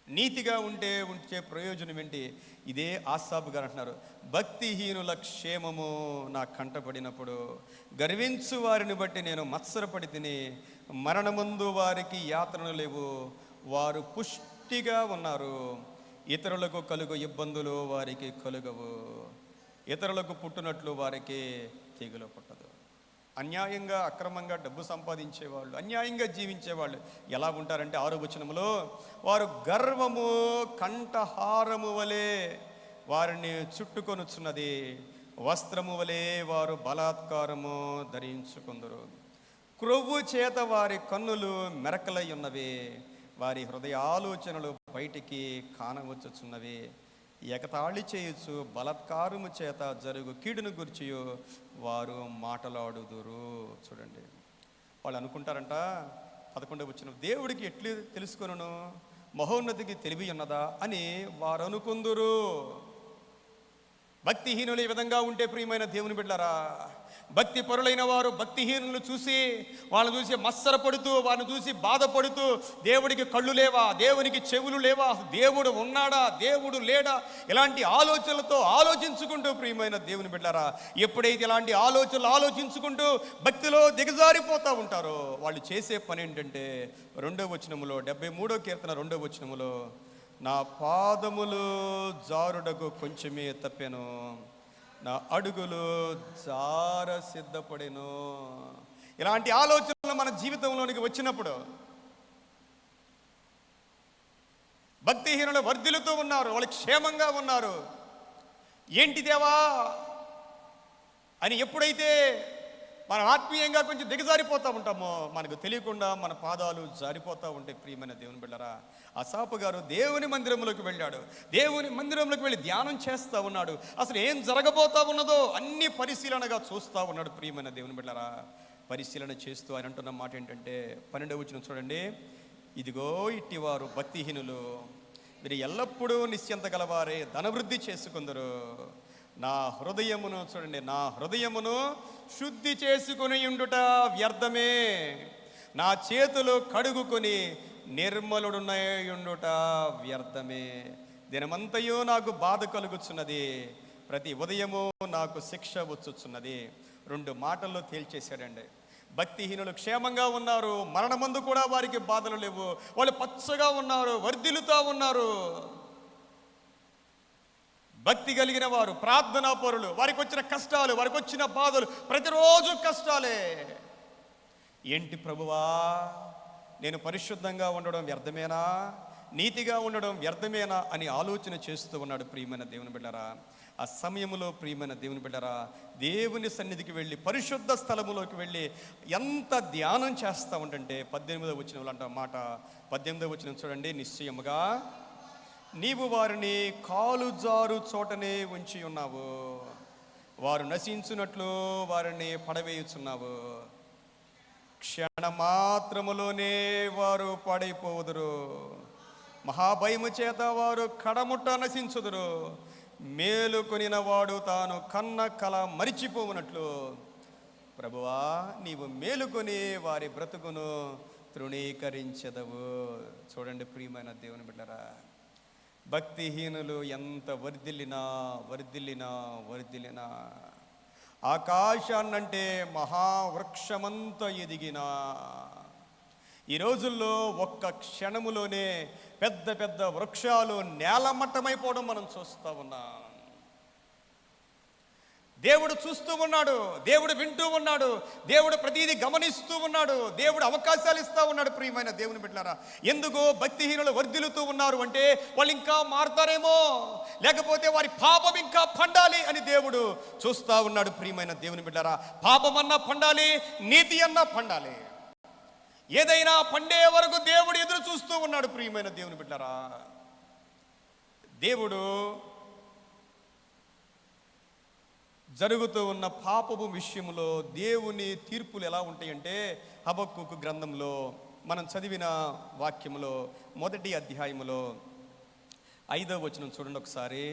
నీతిగా ఉంటే ప్రయోజనం ఏంటి? ఇదే ఆసాపు గారు అంటున్నారు, భక్తిహీనుల క్షేమము నా కంటపడినప్పుడు గర్వించు వారిని బట్టి నేను మత్సరపడి తిని, మరణమందు వారికి యాతనలు లేవు, వారు పుష్టిగా ఉన్నారు, ఇతరులకు కలుగు ఇబ్బందులు వారికి కలుగవు, ఇతరులకు పుట్టినట్లు వారికి తెగులు పుట్టదు. అన్యాయంగా అక్రమంగా డబ్బు సంపాదించేవాళ్ళు, అన్యాయంగా జీవించేవాళ్ళు ఎలా ఉంటారంటే 6వ వచనంలో, వారు గర్వము కంఠహారము వలె వారిని చుట్టుకొనుచున్నది, వస్త్రము వలె వారు బలాత్కారము ధరించుకుందరు, క్రొవ్వు చేత వారి కన్నులు మెరకలై ఉన్నవి, వారి హృదయ ఆలోచనలు బయటికి కానవచ్చుచున్నవి, ఎగతాళి చేయొచ్చు బలాత్కారము చేత జరుగు కీడును గురించి వారు మాటలాడుదురు. చూడండి, వాళ్ళు అనుకుంటారంట 11వ వచనం, దేవుడికి ఎట్లు తెలుసుకొనును, మహోన్నతికి తెలివి ఉన్నదా అని వారు అనుకుందురు. భక్తిహీనులు ఈ విధంగా ఉంటే ప్రియమైన దేవుని బిడ్డలారా, భక్తి పరులైన వారు భక్తిహీనులను చూసి వాళ్ళని చూసి మత్సరపడుతూ, వాళ్ళని చూసి బాధపడుతూ, దేవుడికి కళ్ళు లేవా, దేవునికి చెవులు లేవా, దేవుడు ఉన్నాడా, దేవుడు లేడా, ఇలాంటి ఆలోచనలతో ఆలోచించుకుంటూ ప్రియమైన దేవుని బిడ్డలారా, ఎప్పుడైతే ఇలాంటి ఆలోచనలు ఆలోచించుకుంటూ భక్తిలో దిగజారిపోతూ ఉంటారో, వాళ్ళు చేసే పని ఏంటంటే 2వ వచనములో 73వ కీర్తన 2వ వచనములో, నా పాదములు జారుడకు కొంచెమే తప్పెను, నా అడుగులు జార సిద్ధపడెను. ఇలాంటి ఆలోచనలు మన జీవితంలోనికి వచ్చినప్పుడు భక్తిహీనులు వర్ధిల్లుతూ ఉన్నారు, వాళ్ళు క్షేమంగా ఉన్నారు. ఏంటి దేవా అని ఎప్పుడైతే మనం ఆత్మీయంగా కొంచెం దిగజారిపోతూ ఉంటామో, మనకు తెలియకుండా మన పాదాలు జారిపోతూ ఉంటాయి. ప్రియమైన దేవుని బిడ్డలారా, ఆసాపు గారు దేవుని మందిరంలోకి వెళ్ళాడు. దేవుని మందిరంలోకి వెళ్ళి ధ్యానం చేస్తూ ఉన్నాడు. అసలు ఏం జరగబోతా ఉన్నదో అన్ని పరిశీలనగా చూస్తూ ఉన్నాడు. ప్రియమైన దేవుని బిడ్డలారా, పరిశీలన చేస్తూ ఆయన అంటున్న మాట ఏంటంటే 12వ వచనం చూడండి, ఇదిగో ఇట్టివారు భక్తిహీనులు, మీరు ఎల్లప్పుడూ నిశ్చింత గలవారే ధనవృద్ధి చేసుకుందరు, నా హృదయమును చూడండి, నా హృదయమును శుద్ధి చేసుకుని ఉండుట వ్యర్థమే, నా చేతులు కడుగుకొని నిర్మలుడునయుండుట వ్యర్థమే. దినమంతయు నాకు బాధ కలుగుచున్నది, ప్రతి ఉదయము నాకు శిక్ష వచ్చుచున్నది. 2 మాటల్లో తేల్చేశాడండి. భక్తిహీనులు క్షేమంగా ఉన్నారు, మరణమందు కూడా వారికి బాధలు లేవు, వాళ్ళు పచ్చగా ఉన్నారు, వర్ధిల్లుతా ఉన్నారు. భక్తి కలిగిన వారు, ప్రార్థనా పరులు, వారికి వచ్చిన కష్టాలు, వారికి వచ్చిన బాధలు ప్రతిరోజు కష్టాలే. ఏంటి ప్రభువా, నేను పరిశుద్ధంగా ఉండడం వ్యర్థమేనా, నీతిగా ఉండడం వ్యర్థమేనా అని ఆలోచన చేస్తూ ఉన్నాడు. ప్రియమైన దేవుని బిడ్డరా, ఆ సమయంలో ప్రియమైన దేవుని బిడ్డరా, దేవుని సన్నిధికి వెళ్ళి పరిశుద్ధ స్థలములోకి వెళ్ళి ఎంత ధ్యానం చేస్తూ ఉంటుంటే 18వ వచనంలో అంట మాట. 18వ వచనం చూడండి, నిశ్చయముగా నీవు వారిని కాలు జారు చోటనే ఉంచి ఉన్నావు, వారు నశించున్నట్లు వారిని పడవేయుచున్నావు, క్షణమాత్రములోనే వారు పాడైపోవుదురు, మహాభయము చేత వారు కడముట్ట నశించుదురు, మేలుకొనిన వాడు తాను కన్న కల మరిచిపోవునట్లు ప్రభువా నీవు మేలుకొని వారి బ్రతుకును తృణీకరించెదవు. చూడండి ప్రియమైన దేవుని బిడ్డరా, భక్తిహీనులు ఎంత వర్ధిల్లినా ఆకాశాన్నంటే మహావృక్షమంత ఎదిగినా ఈ రోజుల్లో ఒక్క క్షణములోనే పెద్ద పెద్ద వృక్షాలు నేలమట్టమైపోవడం మనం చూస్తూ ఉన్నాం. దేవుడు చూస్తూ ఉన్నాడు, దేవుడు వింటూ ఉన్నాడు, దేవుడు ప్రతిదీ గమనిస్తూ ఉన్నాడు, దేవుడు అవకాశాలు ఇస్తూ ఉన్నాడు. ప్రియమైన దేవుని బిడ్డలారా, ఎందుకు భక్తిహీనులు వర్ధిల్లుతూ ఉన్నారు అంటే వాళ్ళు ఇంకా మారుతారేమో, లేకపోతే వారి పాపం ఇంకా పండాలి అని దేవుడు చూస్తూ ఉన్నాడు. ప్రియమైన దేవుని బిడ్డలారా, పాపం అన్నా పండాలి, నీతి అన్నా పండాలి, ఏదైనా పండే వరకు దేవుడు ఎదురు చూస్తూ ఉన్నాడు. ప్రియమైన దేవుని బిడ్డలారా, దేవుడు జరుగుతూ ఉన్న పాపపు విషయంలో దేవుని తీర్పులు ఎలా ఉంటాయంటే హబక్కూకు గ్రంథంలో మనం చదివిన వాక్యములో 1వ అధ్యాయములో 5వ వచనం చూడండి ఒకసారి.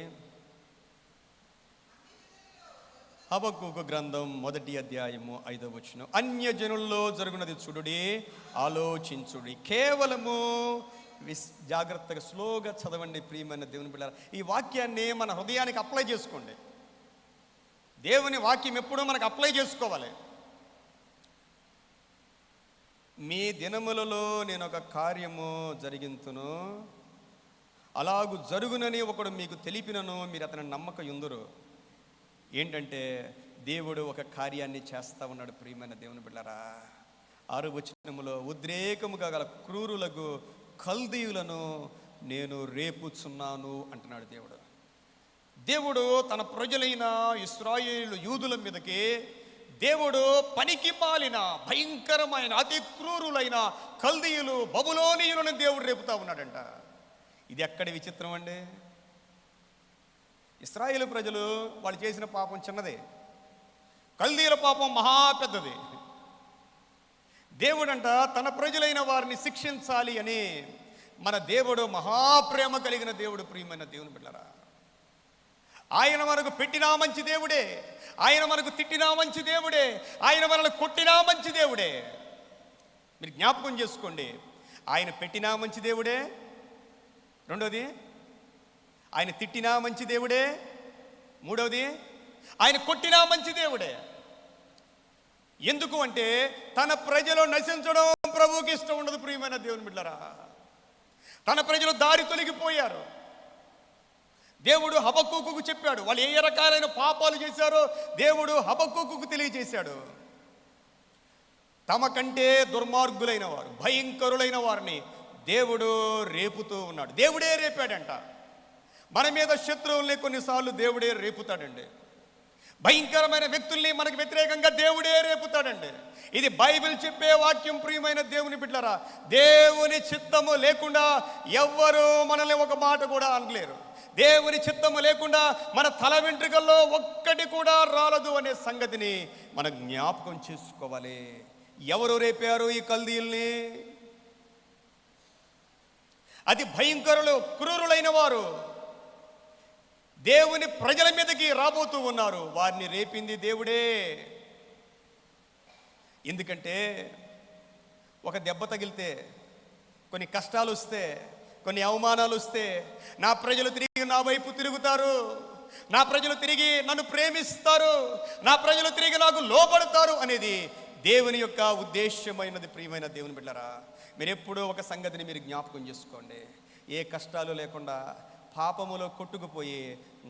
హబక్కూకు గ్రంథం 1వ అధ్యాయము 5వ వచనం, అన్యజనుల్లో జరుగునది చూడుడి, ఆలోచించుడి, కేవలము జాగ్రత్తగా స్లోగా చదవండి. ప్రియమైన దేవుని బిడ్డలారా, ఈ వాక్యాన్ని మన హృదయానికి అప్లై చేసుకోండి. దేవుని వాక్యం ఎప్పుడూ మనకు అప్లై చేసుకోవాలి. మీ దినములలో నేను ఒక కార్యము జరిగింతును, అలాగు జరుగునని ఒకడు మీకు తెలిపినను మీరు అతని నమ్మక యుందురు. ఏంటంటే దేవుడు ఒక కార్యాన్ని చేస్తూ ఉన్నాడు. ప్రియమైన దేవుని బిడ్డలారా, 6వ వచనములో ఉద్రేకముగా గల క్రూరులకు కల్దీయులను నేను రేపుచున్నాను అంటున్నాడు దేవుడు. దేవుడు తన ప్రజలైన ఇశ్రాయేలు యూదుల మీదకి దేవుడు పనికి మాలిన భయంకరమైన అతి క్రూరులైన కల్దీయులు బబులోనీయులను దేవుడు రేపుతా ఉన్నాడంట. ఇది ఎక్కడి విచిత్రం అండి. ఇశ్రాయేలు ప్రజలు వాళ్ళు చేసిన పాపం చిన్నదే, కల్దీయుల పాపం మహా పెద్దది. దేవుడంట తన ప్రజలైన వారిని శిక్షించాలి అని మన దేవుడు మహాప్రేమ కలిగిన దేవుడు. ప్రియమైన దేవుని బిడ్డలారా, ఆయన మనకు పెట్టినా మంచి దేవుడే, ఆయన మనకు తిట్టినా మంచి దేవుడే, ఆయన మనల్ని కొట్టినా మంచి దేవుడే. మీరు జ్ఞాపకం చేసుకోండి, ఆయన పెట్టినా మంచి దేవుడే, రెండోది ఆయన తిట్టినా మంచి దేవుడే, మూడవది ఆయన కొట్టినా మంచి దేవుడే. ఎందుకు అంటే తన ప్రజలు నశించడం ప్రభువుకి ఇష్టం ఉండదు. ప్రియమైన దేవుని బిడ్డలారా, తన ప్రజలు దారి తొలగిపోయారు. దేవుడు హబక్కూకుకు చెప్పాడు, వాళ్ళు ఏ రకాలైన పాపాలు చేశారో దేవుడు హబక్కూకుకు తెలియజేశాడు. తమ కంటే దుర్మార్గులైన వారు, భయంకరులైన వారిని దేవుడు రేపుతూ ఉన్నాడు. దేవుడే రేపాడంట. మన మీద శత్రువుల్ని కొన్నిసార్లు దేవుడే రేపుతాడండి. భయంకరమైన వ్యక్తుల్ని మనకు వ్యతిరేకంగా దేవుడే రేపుతాడండి. ఇది బైబిల్ చెప్పే వాక్యం. ప్రియమైన దేవుని బిడ్డలారా, దేవుని చిత్తము లేకుండా ఎవ్వరూ మనల్ని ఒక మాట కూడా అనలేరు. దేవుని చిత్తము లేకుండా మన తల వెంట్రుకల్లో ఒక్కటి కూడా రాలదు అనే సంగతిని మనం జ్ఞాపకం చేసుకోవాలి. ఎవరు రేపారు ఈ కల్దీయుల్ని? అతి భయంకరులు, క్రూరులైన వారు. దేవుని ప్రజల మీదకి రాబోతూ ఉన్నారు. వారిని రేపింది దేవుడే. ఎందుకంటే ఒక దెబ్బ తగిలితే, కొన్ని కష్టాలు వస్తే, కొన్ని అవమానాలు వస్తే నా ప్రజలు తిరిగి నా వైపు తిరుగుతారు, నా ప్రజలు తిరిగి నన్ను ప్రేమిస్తారు, నా ప్రజలు తిరిగి నాకు లోబడతారు అనేది దేవుని యొక్క ఉద్దేశ్యమైనది. ప్రియమైన దేవుని బిడ్డలారా, మీరు ఎప్పుడూ ఒక సంగతిని మీరు జ్ఞాపకం చేసుకోండి. ఏ కష్టాలు లేకుండా పాపములో కొట్టుకుపోయి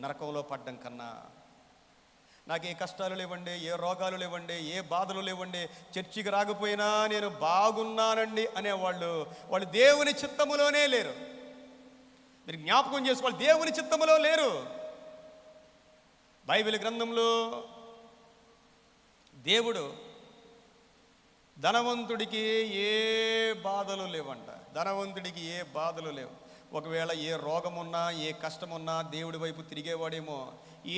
నరకంలో పడ్డం కన్నా, నాకు ఏ కష్టాలు లేవండి, ఏ రోగాలు లేవండి, ఏ బాధలు లేవండి, చర్చికి రాకపోయినా నేను బాగున్నానండి అనేవాళ్ళు దేవుని చిత్తములోనే లేరు. మీరు జ్ఞాపకం చేసుకోవాలి, దేవుని చిత్తములో లేరు. బైబిల్ గ్రంథంలో దేవుడు ధనవంతుడికి ఏ బాధలు లేవంట. ధనవంతుడికి ఏ బాధలు లేవు. ఒకవేళ ఏ రోగమున్నా, ఏ కష్టమున్నా దేవుడి వైపు తిరిగేవాడేమో.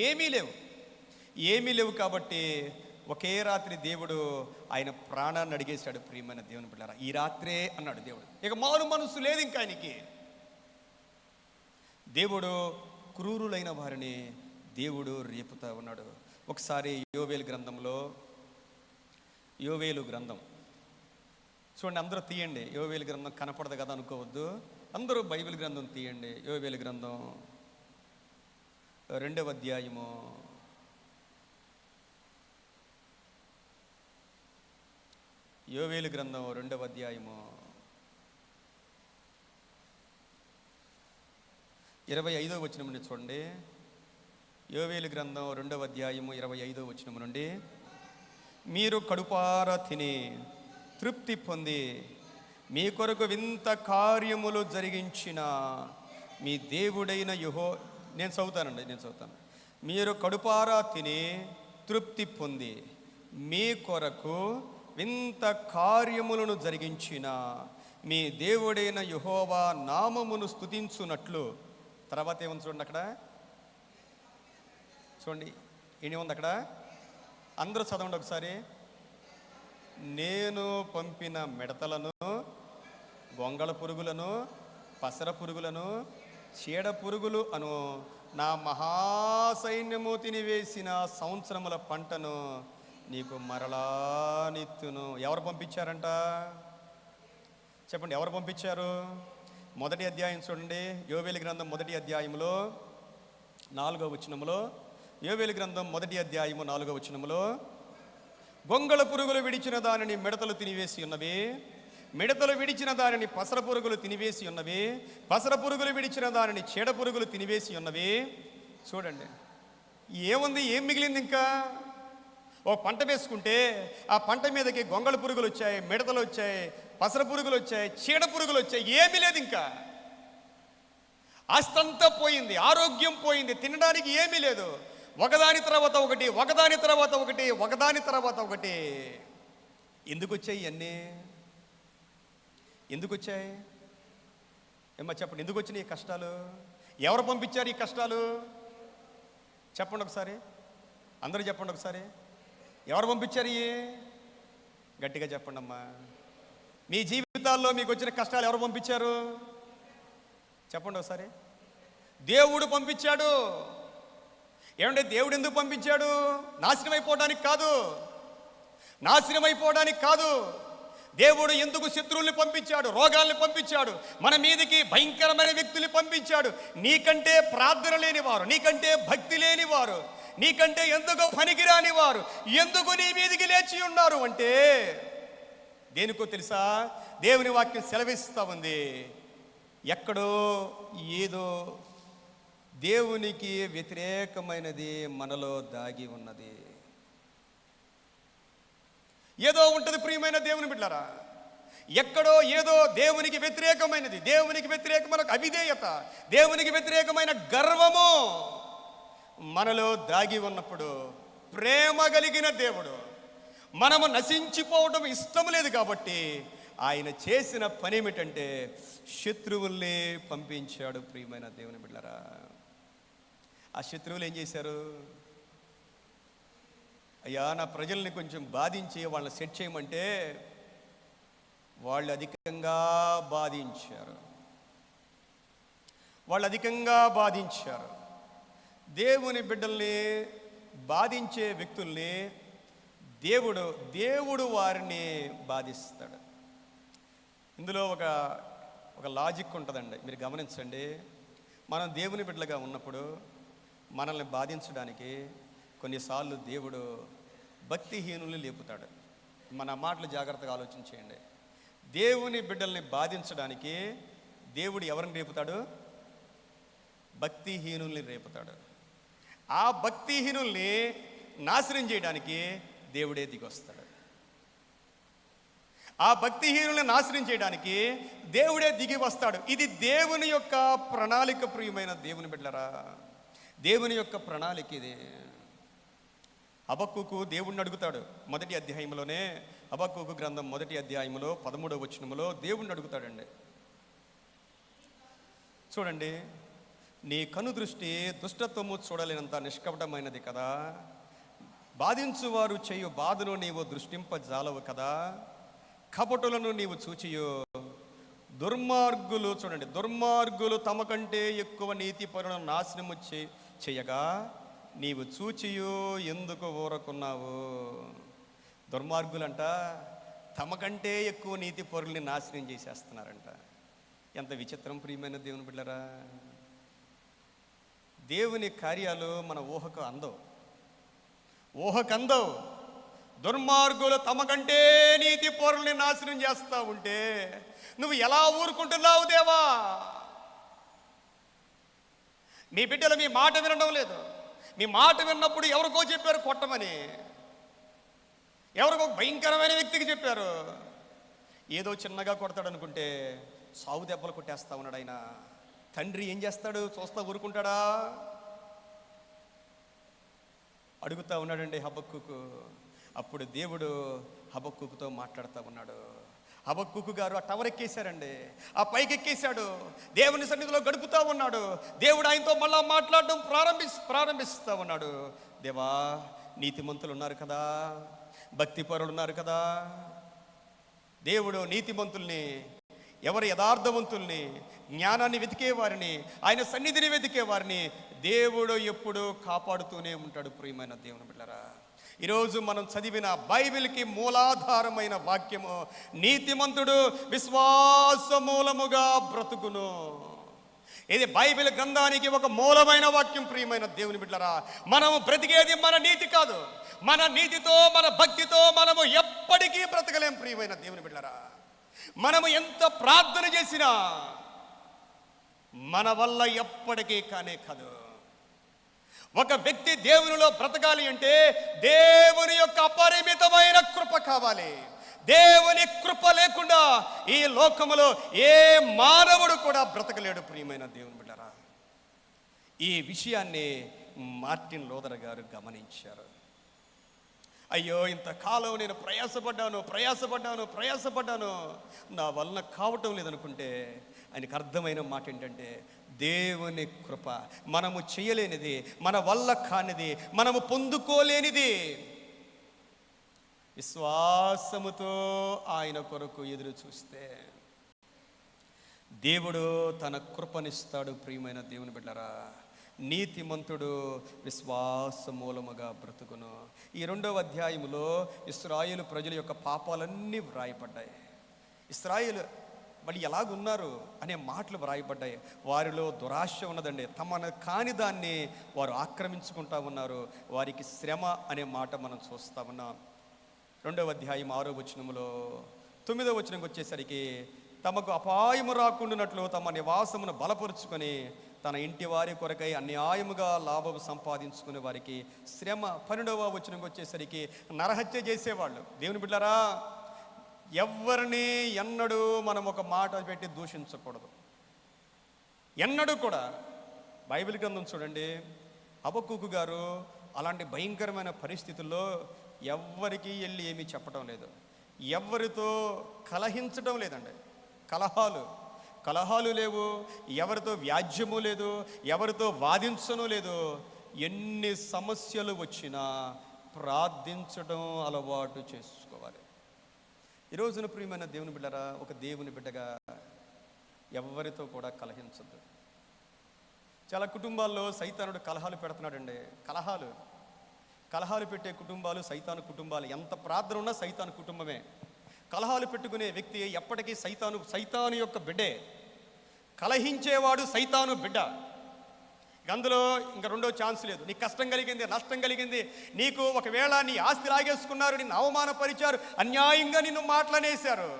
ఏమీ లేవు కాబట్టి ఒకే రాత్రి దేవుడు ఆయన ప్రాణాన్ని అడిగేశాడు. ప్రియమైన దేవుని బిడ్డలారా, ఈ రాత్రే అన్నాడు దేవుడు. ఇక మారు మనసు లేదు ఇంకా ఆయనకి. దేవుడు క్రూరులైన వారిని దేవుడు రేపుతా ఉన్నాడు. ఒకసారి యోవేలు గ్రంథం చూడండి. అందరూ తీయండి. యోవేలు గ్రంథం కనపడదు కదా అనుకోవద్దు. అందరూ బైబిల్ గ్రంథం తీయండి. యోవేలు గ్రంథం 2వ అధ్యాయము 2వ అధ్యాయము 25వ వచనం నుండి చూడండి. యోవేలు గ్రంథం 2వ అధ్యాయము 25వ వచనం నుండి, మీరు కడుపారా తిని తృప్తి పొంది మీ కొరకు వింత కార్యములు జరిగించిన మీ దేవుడైన నేను చదువుతాను. మీరు కడుపారా తిని తృప్తి పొంది మీ కొరకు వింత కార్యములను జరిగించిన మీ దేవుడైన యెహోవా నామమును స్తుతించునట్లు. తర్వాత ఏముంది చూడండి, అక్కడ చూడండి, ఏముంది అక్కడ. అందరూ చదవండి ఒకసారి. నేను పంపిన మిడతలను, గొంగళ పురుగులను, పసర పురుగులను, చీడ పురుగులు అను నా మహాసైన్యము తినివేసిన సంవత్సరముల పంటను నీకు మరలా నిత్తును. ఎవరు పంపించారంట చెప్పండి, ఎవరు పంపించారు? 1వ అధ్యాయం చూడండి. యోవేలు గ్రంథం 1వ అధ్యాయంలో 4వ వచనములో, యోవేలు గ్రంథం 1వ అధ్యాయము 4వ వచనములో, గొంగళ పురుగులు విడిచిన దానిని మిడతలు తినివేసి ఉన్నవి, మిడతలు విడిచిన దానిని పసర పురుగులు తినివేసి ఉన్నవి, పసర పురుగులు విడిచిన దానిని చీడ పురుగులు తినివేసి ఉన్నవి. చూడండి, ఏముంది, ఏం మిగిలింది ఇంకా? ఓ పంట వేసుకుంటే ఆ పంట మీదకి గొంగళ పురుగులు వచ్చాయి, మిడతలు వచ్చాయి, పసర పురుగులు వచ్చాయి, చీడ పురుగులు వచ్చాయి. ఏమీ లేదు ఇంకా. ఆస్తంతా పోయింది, ఆరోగ్యం పోయింది, తినడానికి ఏమీ లేదు. ఒకదాని తర్వాత ఒకటి, ఒకదాని తర్వాత ఒకటి, ఒకదాని తర్వాత ఒకటి. ఎందుకు వచ్చాయి ఇవన్నీ? ఎందుకు వచ్చాయి ఏమ్మా చెప్పండి, ఎందుకు వచ్చినాయి ఈ కష్టాలు? ఎవరు పంపించారు ఈ కష్టాలు? చెప్పండి ఒకసారి, అందరూ చెప్పండి ఒకసారి. ఎవరు పంపించారు? గట్టిగా చెప్పండి అమ్మా. మీ జీవితాల్లో మీకు వచ్చిన కష్టాలు ఎవరు పంపించారు? చెప్పండి ఒకసారి. దేవుడు పంపించాడు. ఏమంటే దేవుడు ఎందుకు పంపించాడు? నాశనం అయిపోవడానికి కాదు. దేవుడు ఎందుకు శత్రువుల్ని పంపించాడు, రోగాల్ని పంపించాడు, మన మీదకి భయంకరమైన వ్యక్తుల్ని పంపించాడు? నీకంటే ప్రార్థన లేనివారు, నీకంటే భక్తి లేనివారు, నీకంటే ఎందుకు పనికిరాని వారు ఎందుకు నీ మీదికి లేచి ఉన్నారు అంటే దేనికో తెలుసా? దేవుని వాక్యం సెలవిస్తూ ఉంది, ఎక్కడో ఏదో దేవునికి వ్యతిరేకమైనది మనలో దాగి ఉన్నది. ఏదో ఉంటుంది ప్రియమైన దేవుని బిడ్డలారా, ఎక్కడో ఏదో దేవునికి వ్యతిరేకమైనది, దేవునికి వ్యతిరేకమైన అవిధేయత, దేవునికి వ్యతిరేకమైన గర్వము మనలో దాగి ఉన్నప్పుడు, ప్రేమ కలిగిన దేవుడు మనము నశించిపోవడం ఇష్టం లేదు కాబట్టి ఆయన చేసిన పని ఏమిటంటే శత్రువుల్ని పంపించాడు. ప్రియమైన దేవుని బిడ్డలారా, ఆ శత్రువులు ఏం చేశారు? అయ్యా నా ప్రజల్ని కొంచెం బాధించి వాళ్ళని సెట్ చేయమంటే వాళ్ళు అధికంగా బాధించారు. దేవుని బిడ్డల్ని బాధించే వ్యక్తుల్ని దేవుడు వారిని బాధిస్తాడు. ఇందులో ఒక లాజిక్ ఉంటుందండి, మీరు గమనించండి. మనం దేవుని బిడ్డలుగా ఉన్నప్పుడు మనల్ని బాధించడానికి కొన్నిసార్లు దేవుడు భక్తిహీనుల్ని లేపుతాడు. మన మాటలు జాగ్రత్తగా ఆలోచించేయండి. దేవుని బిడ్డల్ని బాధించడానికి దేవుడు ఎవరిని రేపుతాడు? భక్తిహీనుల్ని రేపుతాడు. ఆ భక్తిహీనుల్ని నాశనం చేయడానికి దేవుడే దిగొస్తాడు. ఆ భక్తిహీనుల్ని నాశనం చేయడానికి దేవుడే దిగి వస్తాడు. ఇది దేవుని యొక్క ప్రణాళిక. ప్రియమైన దేవుని బిడ్డలారా, దేవుని యొక్క ప్రణాళిక ఇది. హబక్కూకు దేవుణ్ణి అడుగుతాడు. మొదటి అధ్యాయంలోనే, హబక్కూకు గ్రంథం మొదటి అధ్యాయంలో 13వ వచనంలో దేవుణ్ణి అడుగుతాడండి. చూడండి, నీ కను దృష్టి దుష్టత్వము చూడలేనంత నిష్కపటమైనది కదా, బాధించువారు చేయు బాధను నీవు దృష్టింపజాలవు కదా, కపటులను నీవు చూచియో దుర్మార్గులు, చూడండి, దుర్మార్గులు తమ కంటే ఎక్కువ నీతి పరులను నాశనము చేయగా నీవు చూచియో ఎందుకు ఊరకున్నావు? దుర్మార్గులంట తమ కంటే ఎక్కువ నీతి పరుల్ని నాశనం చేసేస్తున్నారంట. ఎంత విచిత్రం ప్రియమైన దేవుని బిడ్డలారా. దేవుని కార్యాలు మన ఊహకు అందవు. దుర్మార్గులు తమ కంటే నీతి పరుల్ని నాశనం చేస్తూ ఉంటే నువ్వు ఎలా ఊరుకుంటున్నావు దేవా? మీ బిడ్డలు మీ మాట వినడం లేదు. మీ మాట విన్నప్పుడు ఎవరికో చెప్పారు కొట్టమని, ఎవరికో భయంకరమైన వ్యక్తికి చెప్పారు. ఏదో చిన్నగా కొడతాడు అనుకుంటే సాగు దెబ్బలు కొట్టేస్తా ఉన్నాడు ఆయన. తండ్రి ఏం చేస్తాడు? చూస్తా ఊరుకుంటాడా? అడుగుతా ఉన్నాడండి హబక్కూకు. అప్పుడు దేవుడు హబక్కూకుతో మాట్లాడుతూ ఉన్నాడు. హబక్కూకు గారు ఆ టవర్ ఎక్కేశారండి, ఆ పైకి ఎక్కేశాడు, దేవుని సన్నిధిలో గడుపుతూ ఉన్నాడు. దేవుడు ఆయనతో మళ్ళా మాట్లాడడం ప్రారంభిస్తూ ఉన్నాడు. దేవా, నీతిమంతులు ఉన్నారు కదా, భక్తిపరులు ఉన్నారు కదా. దేవుడు నీతిమంతుల్ని, ఎవరు యథార్థవంతుల్ని, జ్ఞానాన్ని వెతికే వారిని, ఆయన సన్నిధిని వెతికే వారిని దేవుడు ఎప్పుడూ కాపాడుతూనే ఉంటాడు. ప్రియమైన దేవుని బిడ్డలారా, ఈరోజు మనం చదివిన బైబిల్కి మూలాధారమైన వాక్యము, నీతిమంతుడు విశ్వాస మూలముగా బ్రతుకును. ఇది బైబిల్ గ్రంథానికి ఒక మూలమైన వాక్యం. ప్రియమైన దేవుని బిడ్డలారా, మనము బ్రతికేది మన నీతి కాదు. మన నీతితో, మన భక్తితో మనము ఎప్పటికీ బ్రతకలేం. ప్రియమైన దేవుని బిడ్డలారా, మనము ఎంత ప్రార్థన చేసినా మన వల్ల ఎప్పటికీ కానే కాదు. ఒక వ్యక్తి దేవునిలో బ్రతకాలి అంటే దేవుని యొక్క అపరిమితమైన కృప కావాలి. దేవుని కృప లేకుండా ఈ లోకములో ఏ మానవుడు కూడా బ్రతకలేడు. ప్రియమైన దేవుని బిడ్డలారా, ఈ విషయాన్ని మార్టిన్ లూథర్ గారు గమనించారు. అయ్యో, ఇంతకాలం నేను ప్రయాసపడ్డాను, నా వలన కావటం లేదనుకుంటే ఆయనకు అర్థమైన మాట ఏంటంటే, దేవుని కృప మనము చేయలేనిది, మన వల్ల కానిది, మనము పొందుకోలేనిది, విశ్వాసముతో ఆయన కొరకు ఎదురు చూస్తే దేవుడు తన కృపనిస్తాడు. ప్రియమైన దేవుని బిడ్డలారా, నీతిమంతుడు విశ్వాస మూలముగా బ్రతుకును. ఈ 2వ అధ్యాయములో ఇశ్రాయేలు ప్రజల యొక్క పాపాలన్నీ వ్రాయబడ్డాయి. ఇశ్రాయేలు మరి ఎలాగున్నారు అనే మాటలు వ్రాయబడ్డాయి. వారిలో దురాశ ఉన్నదండి. తమను కాని దాన్ని వారు ఆక్రమించుకుంటా ఉన్నారు. వారికి శ్రమ అనే మాట మనం చూస్తూ ఉన్నాం. 2వ అధ్యాయం 6వ వచనములో 9వ వచనంకి వచ్చేసరికి, తమకు అపాయము రాకుండానట్లు తమ నివాసమును బలపరుచుకొని తన ఇంటి వారి కొరకై అన్యాయముగా లాభము సంపాదించుకునే వారికి శ్రమ. 12వ వచనంకి వచ్చేసరికి నరహత్య చేసేవాళ్ళు. దేవుని బిడ్డలారా, ఎవరిని ఎన్నడూ మనం ఒక మాట పెట్టి దూషించకూడదు. ఎన్నడూ కూడా. బైబిల్ గ్రంథం చూడండి, హబక్కూకు గారు అలాంటి భయంకరమైన పరిస్థితుల్లో ఎవ్వరికీ వెళ్ళి ఏమీ చెప్పడం లేదు, ఎవరితో కలహించడం లేదండి. కలహాలు లేవు, ఎవరితో వ్యాజ్యము లేదు, ఎవరితో వాదించను లేదు. ఎన్ని సమస్యలు వచ్చినా ప్రార్థించడం అలవాటు చేసుకోవాలి. ఈరోజున ప్రియమైన దేవుని బిడ్డరా, ఒక దేవుని బిడ్డగా ఎవరితో కూడా కలహించద్దు. చాలా కుటుంబాల్లో సైతానుడు కలహాలు పెడుతున్నాడండి. కలహాలు పెట్టే కుటుంబాలు సైతాను కుటుంబాలు. ఎంత ప్రార్థన ఉన్నా సైతాను కుటుంబమే. కలహాలు పెట్టుకునే వ్యక్తి ఎప్పటికీ సైతాను యొక్క బిడ్డే. కలహించేవాడు సైతాను బిడ్డ. అందులో ఇంకా రెండో ఛాన్స్ లేదు. నీకు కష్టం కలిగింది, నష్టం కలిగింది, నీకు ఒకవేళ నీ ఆస్తి లాగేసుకున్నారు, నిన్ను అవమానపరిచారు, అన్యాయంగా నిన్ను మాటలనేశారు,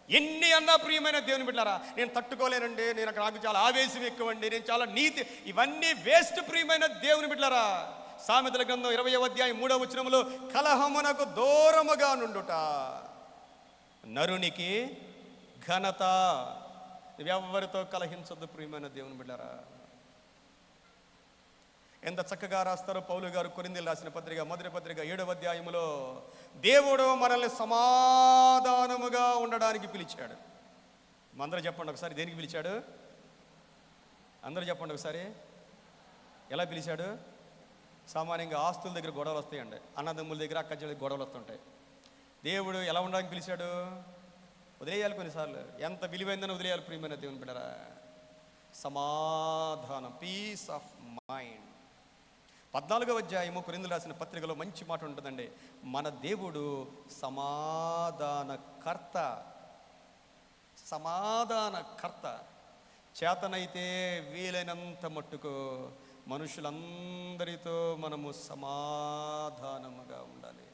ఎన్ని అన్నా ప్రియమైన దేవుని బిడ్డలారా, నేను తట్టుకోలేనండి, నాకు చాలా ఆవేశం ఎక్కువండి, నేను చాలా నీతి, ఇవన్నీ వేస్ట్ ప్రియమైన దేవుని బిడ్డలారా. సామెతల గ్రంథం 20వ అధ్యాయం 3వ వచనములో కలహమునకు దూరముగా నుండుట నరునికి ఘనత. నువ్వెవ్వరితో కలహించొద్దు ప్రియమైన దేవుని బిడ్డలారా. ఎంత చక్కగా రాస్తారో పౌలు గారు కొరింథీయులకు రాసిన పత్రిక మొదటి పత్రిక 7వ అధ్యాయములో, దేవుడు మనల్ని సమాధానముగా ఉండడానికి పిలిచాడు. అందరూ చెప్పండి ఒకసారి, దేనికి పిలిచాడు? అందరూ చెప్పండి ఒకసారి, ఎలా పిలిచాడు? సామాన్యంగా ఆస్తుల దగ్గర గొడవలు వస్తాయండి, అన్నదమ్ముల దగ్గర అక్క చెల్లెల గొడవలు వస్తుంటాయి. దేవుడు ఎలా ఉండడానికి పిలిచాడు? వదిలేయాలి, కొన్నిసార్లు ఎంత విలువైందని వదిలేయాలి ప్రియమైన దేవుని బిడ్డరా. సమాధానం, పీస్ ఆఫ్ మైండ్. 14వ అధ్యాయము కొరింథీయులకు రాసిన పత్రికలో మంచి మాట ఉంటుందండి. మన దేవుడు సమాధానకర్త. చేతనైతే వీలైనంత మట్టుకు మనుషులందరితో మనము సమాధానముగా ఉండాలి.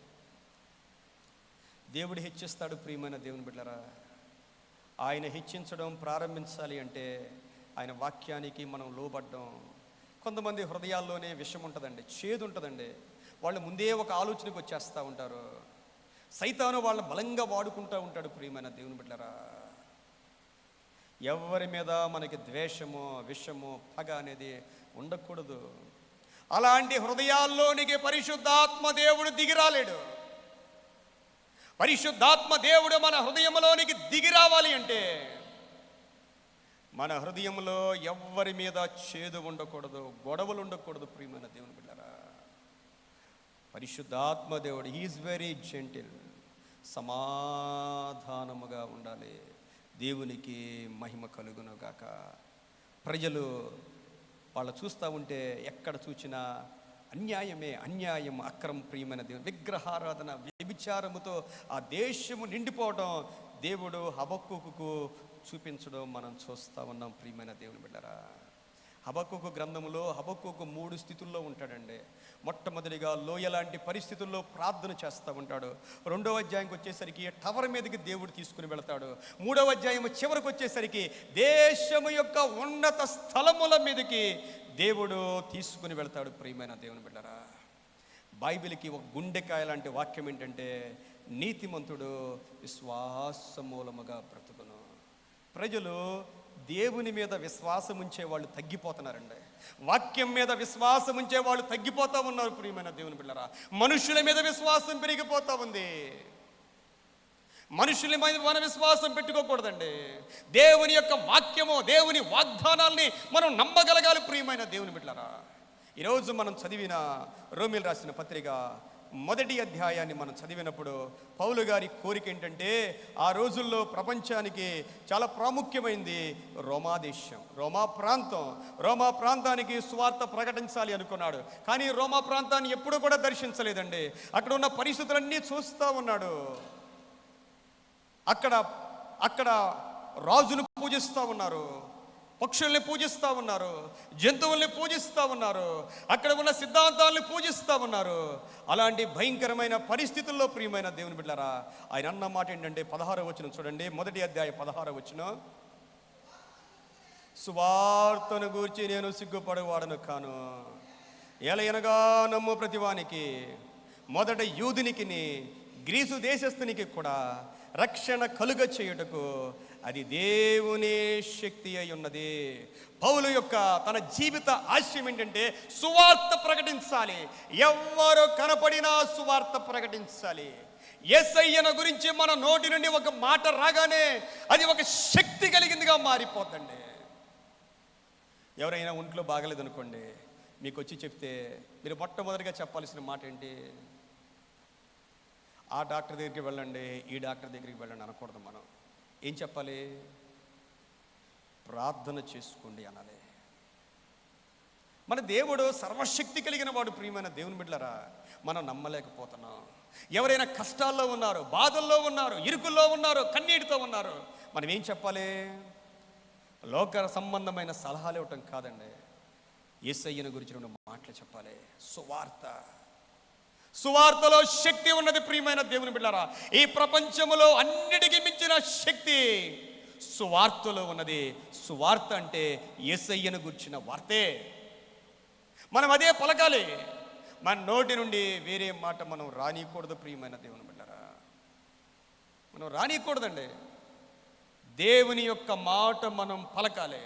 దేవుడు హెచ్చిస్తాడు ప్రియమైన దేవుని బిడ్డలారా. ఆయన హెచ్చించడం ప్రారంభించాలి అంటే ఆయన వాక్యానికి మనం లోబడ్డం. కొంతమంది హృదయాల్లోనే విషం ఉంటుందండి, చేదు ఉంటుందండి. వాళ్ళు ముందే ఒక ఆలోచనకు వచ్చేస్తూ ఉంటారు. సైతాను వాళ్ళని బలంగా వాడుకుంటూ ఉంటాడు ప్రియమైన దేవుని బిడ్డలారా. ఎవరి మీద మనకి ద్వేషము, విషము, పగ అనేది ఉండకూడదు. అలాంటి హృదయాల్లోనికి పరిశుద్ధాత్మ దేవుడు దిగిరాలేడు. పరిశుద్ధాత్మ దేవుడు మన హృదయంలోనికి దిగి రావాలి అంటే మన హృదయంలో ఎవ్వరి మీద చేదు ఉండకూడదు, గొడవలు ఉండకూడదు ప్రియమైన దేవుని బిడ్డలారా. పరిశుద్ధాత్మ దేవుడు హీఈస్ వెరీ జెంటిల్, సమాధానముగా ఉండాలి. దేవునికి మహిమ కలుగునుగాక. ప్రజలు వాళ్ళు చూస్తూ ఉంటే ఎక్కడ చూసినా అన్యాయం, అక్రమం ప్రియమైన దేవుని విగ్రహారాధన, వ్యభిచారముతో ఆ దేశము నిండిపోవడం దేవుడు హబక్కూకుకు చూపించడం మనం చూస్తూ ఉన్నాం ప్రియమైన దేవుని బిడ్డలారా. హబక్కూకు గ్రంథములో హబక్కూకు 3 స్థితుల్లో ఉంటాడండి. మొట్టమొదటిగా లోయ లాంటి పరిస్థితుల్లో ప్రార్థన చేస్తూ ఉంటాడు. 2వ అధ్యాయంకి వచ్చేసరికి టవర్ మీదకి దేవుడు తీసుకుని వెళతాడు. 3వ అధ్యాయం చివరికి వచ్చేసరికి దేశము యొక్క ఉన్నత స్థలముల మీదకి దేవుడు తీసుకుని వెళతాడు ప్రియమైన దేవుని బిడ్డలారా. బైబిల్కి ఒక గుండెకాయ లాంటి వాక్యం ఏంటంటే, నీతిమంతుడు విశ్వాస మూలముగా బ్రతుకును. ప్రజలు దేవుని మీద విశ్వాసం ఉంచే వాళ్ళు తగ్గిపోతున్నారండి. వాక్యం మీద విశ్వాసం ఉంచే వాళ్ళు తగ్గిపోతూ ఉన్నారు ప్రియమైన దేవుని బిడ్డలారా. మనుషుల మీద విశ్వాసం పెరిగిపోతూ ఉంది. మనుషుల మీద మన విశ్వాసం పెట్టుకోకూడదండి. దేవుని యొక్క వాక్యము, దేవుని వాగ్దానాల్ని మనం నమ్మగలగాలి ప్రియమైన దేవుని బిడ్డలారా. ఈరోజు మనం చదివిన రోమీయులకు రాసిన పత్రిక 1వ అధ్యాయాన్ని మనం చదివినప్పుడు పౌలు గారి కోరిక ఏంటంటే, ఆ రోజుల్లో ప్రపంచానికి చాలా ప్రాముఖ్యమైంది రోమా దేశం, రోమా ప్రాంతానికి సువార్త ప్రకటించాలి అనుకున్నాడు. కానీ రోమా ప్రాంతాన్ని ఎప్పుడూ కూడా దర్శించలేదండి. అక్కడ ఉన్న పరిస్థితులన్నీ చూస్తూ ఉన్నాడు. అక్కడ రాజును పూజిస్తూ ఉన్నారు, పక్షుల్ని పూజిస్తూ ఉన్నారు, జంతువుల్ని పూజిస్తూ ఉన్నారు, అక్కడ ఉన్న సిద్ధాంతాలను పూజిస్తూ ఉన్నారు. అలాంటి భయంకరమైన పరిస్థితుల్లో ప్రియమైన దేవుని బిడ్డలారా, ఆయన అన్న మాట ఏంటంటే 16వ వచనం చూడండి. 1వ అధ్యాయం 16వ వచనం, సువార్తను గూర్చి నేను సిగ్గుపడేవాడను కాను, ఏలయనగా నమ్ము ప్రతివానికి, మొదట యూదునికిని గ్రీసు దేశస్థునికి కూడా రక్షణ కలుగ చేయుటకు అది దేవుని శక్తి అయి ఉన్నది. పౌలు యొక్క తన జీవిత ఆశయం ఏంటంటే సువార్త ప్రకటించాలి. ఎవ్వరు కనపడినా సువార్త ప్రకటించాలి. యేసయ్యను గురించి మన నోటి నుండి ఒక మాట రాగానే అది ఒక శక్తి కలిగిందిగా మారిపోతండి. ఎవరైనా ఒంట్లో బాగలేదనుకోండి, మీకు వచ్చి చెప్తే మీరు మొట్టమొదటిగా చెప్పాల్సిన మాట ఏంటి? ఆ డాక్టర్ దగ్గరికి వెళ్ళండి, ఈ డాక్టర్ దగ్గరికి వెళ్ళండి అనకూడదు. మనం ఏం చెప్పాలి? ప్రార్థన చేసుకోండి అనాలి. మన దేవుడు సర్వశక్తి కలిగిన వాడు. ప్రియమైన దేవుని బిడ్డలారా, మనం నమ్మలేకపోతున్నాం. ఎవరైనా కష్టాల్లో ఉన్నారు, బాధల్లో ఉన్నారు, ఇరుకుల్లో ఉన్నారు, కన్నీటితో ఉన్నారు, మనం ఏం చెప్పాలి? లోక సంబంధమైన సలహాలు ఇవ్వటం కాదండి, యేసయ్యను గురించి 2 మాటలు చెప్పాలి. సువార్తలో శక్తి ఉన్నది. ప్రియమైన దేవుని బిడ్డలారా, ఈ ప్రపంచంలో అన్నిటికీ మించిన శక్తి సువార్తలో ఉన్నది. సువార్త అంటే యేసయ్యను గురించిన వార్తే. మనం అదే పలకాలి. మన నోటి నుండి వేరే మాట మనం రానియకూడదు. ప్రియమైన దేవుని బిడ్డలారా, మనం రానియకూడదండి. దేవుని యొక్క మాట మనం పలకాలి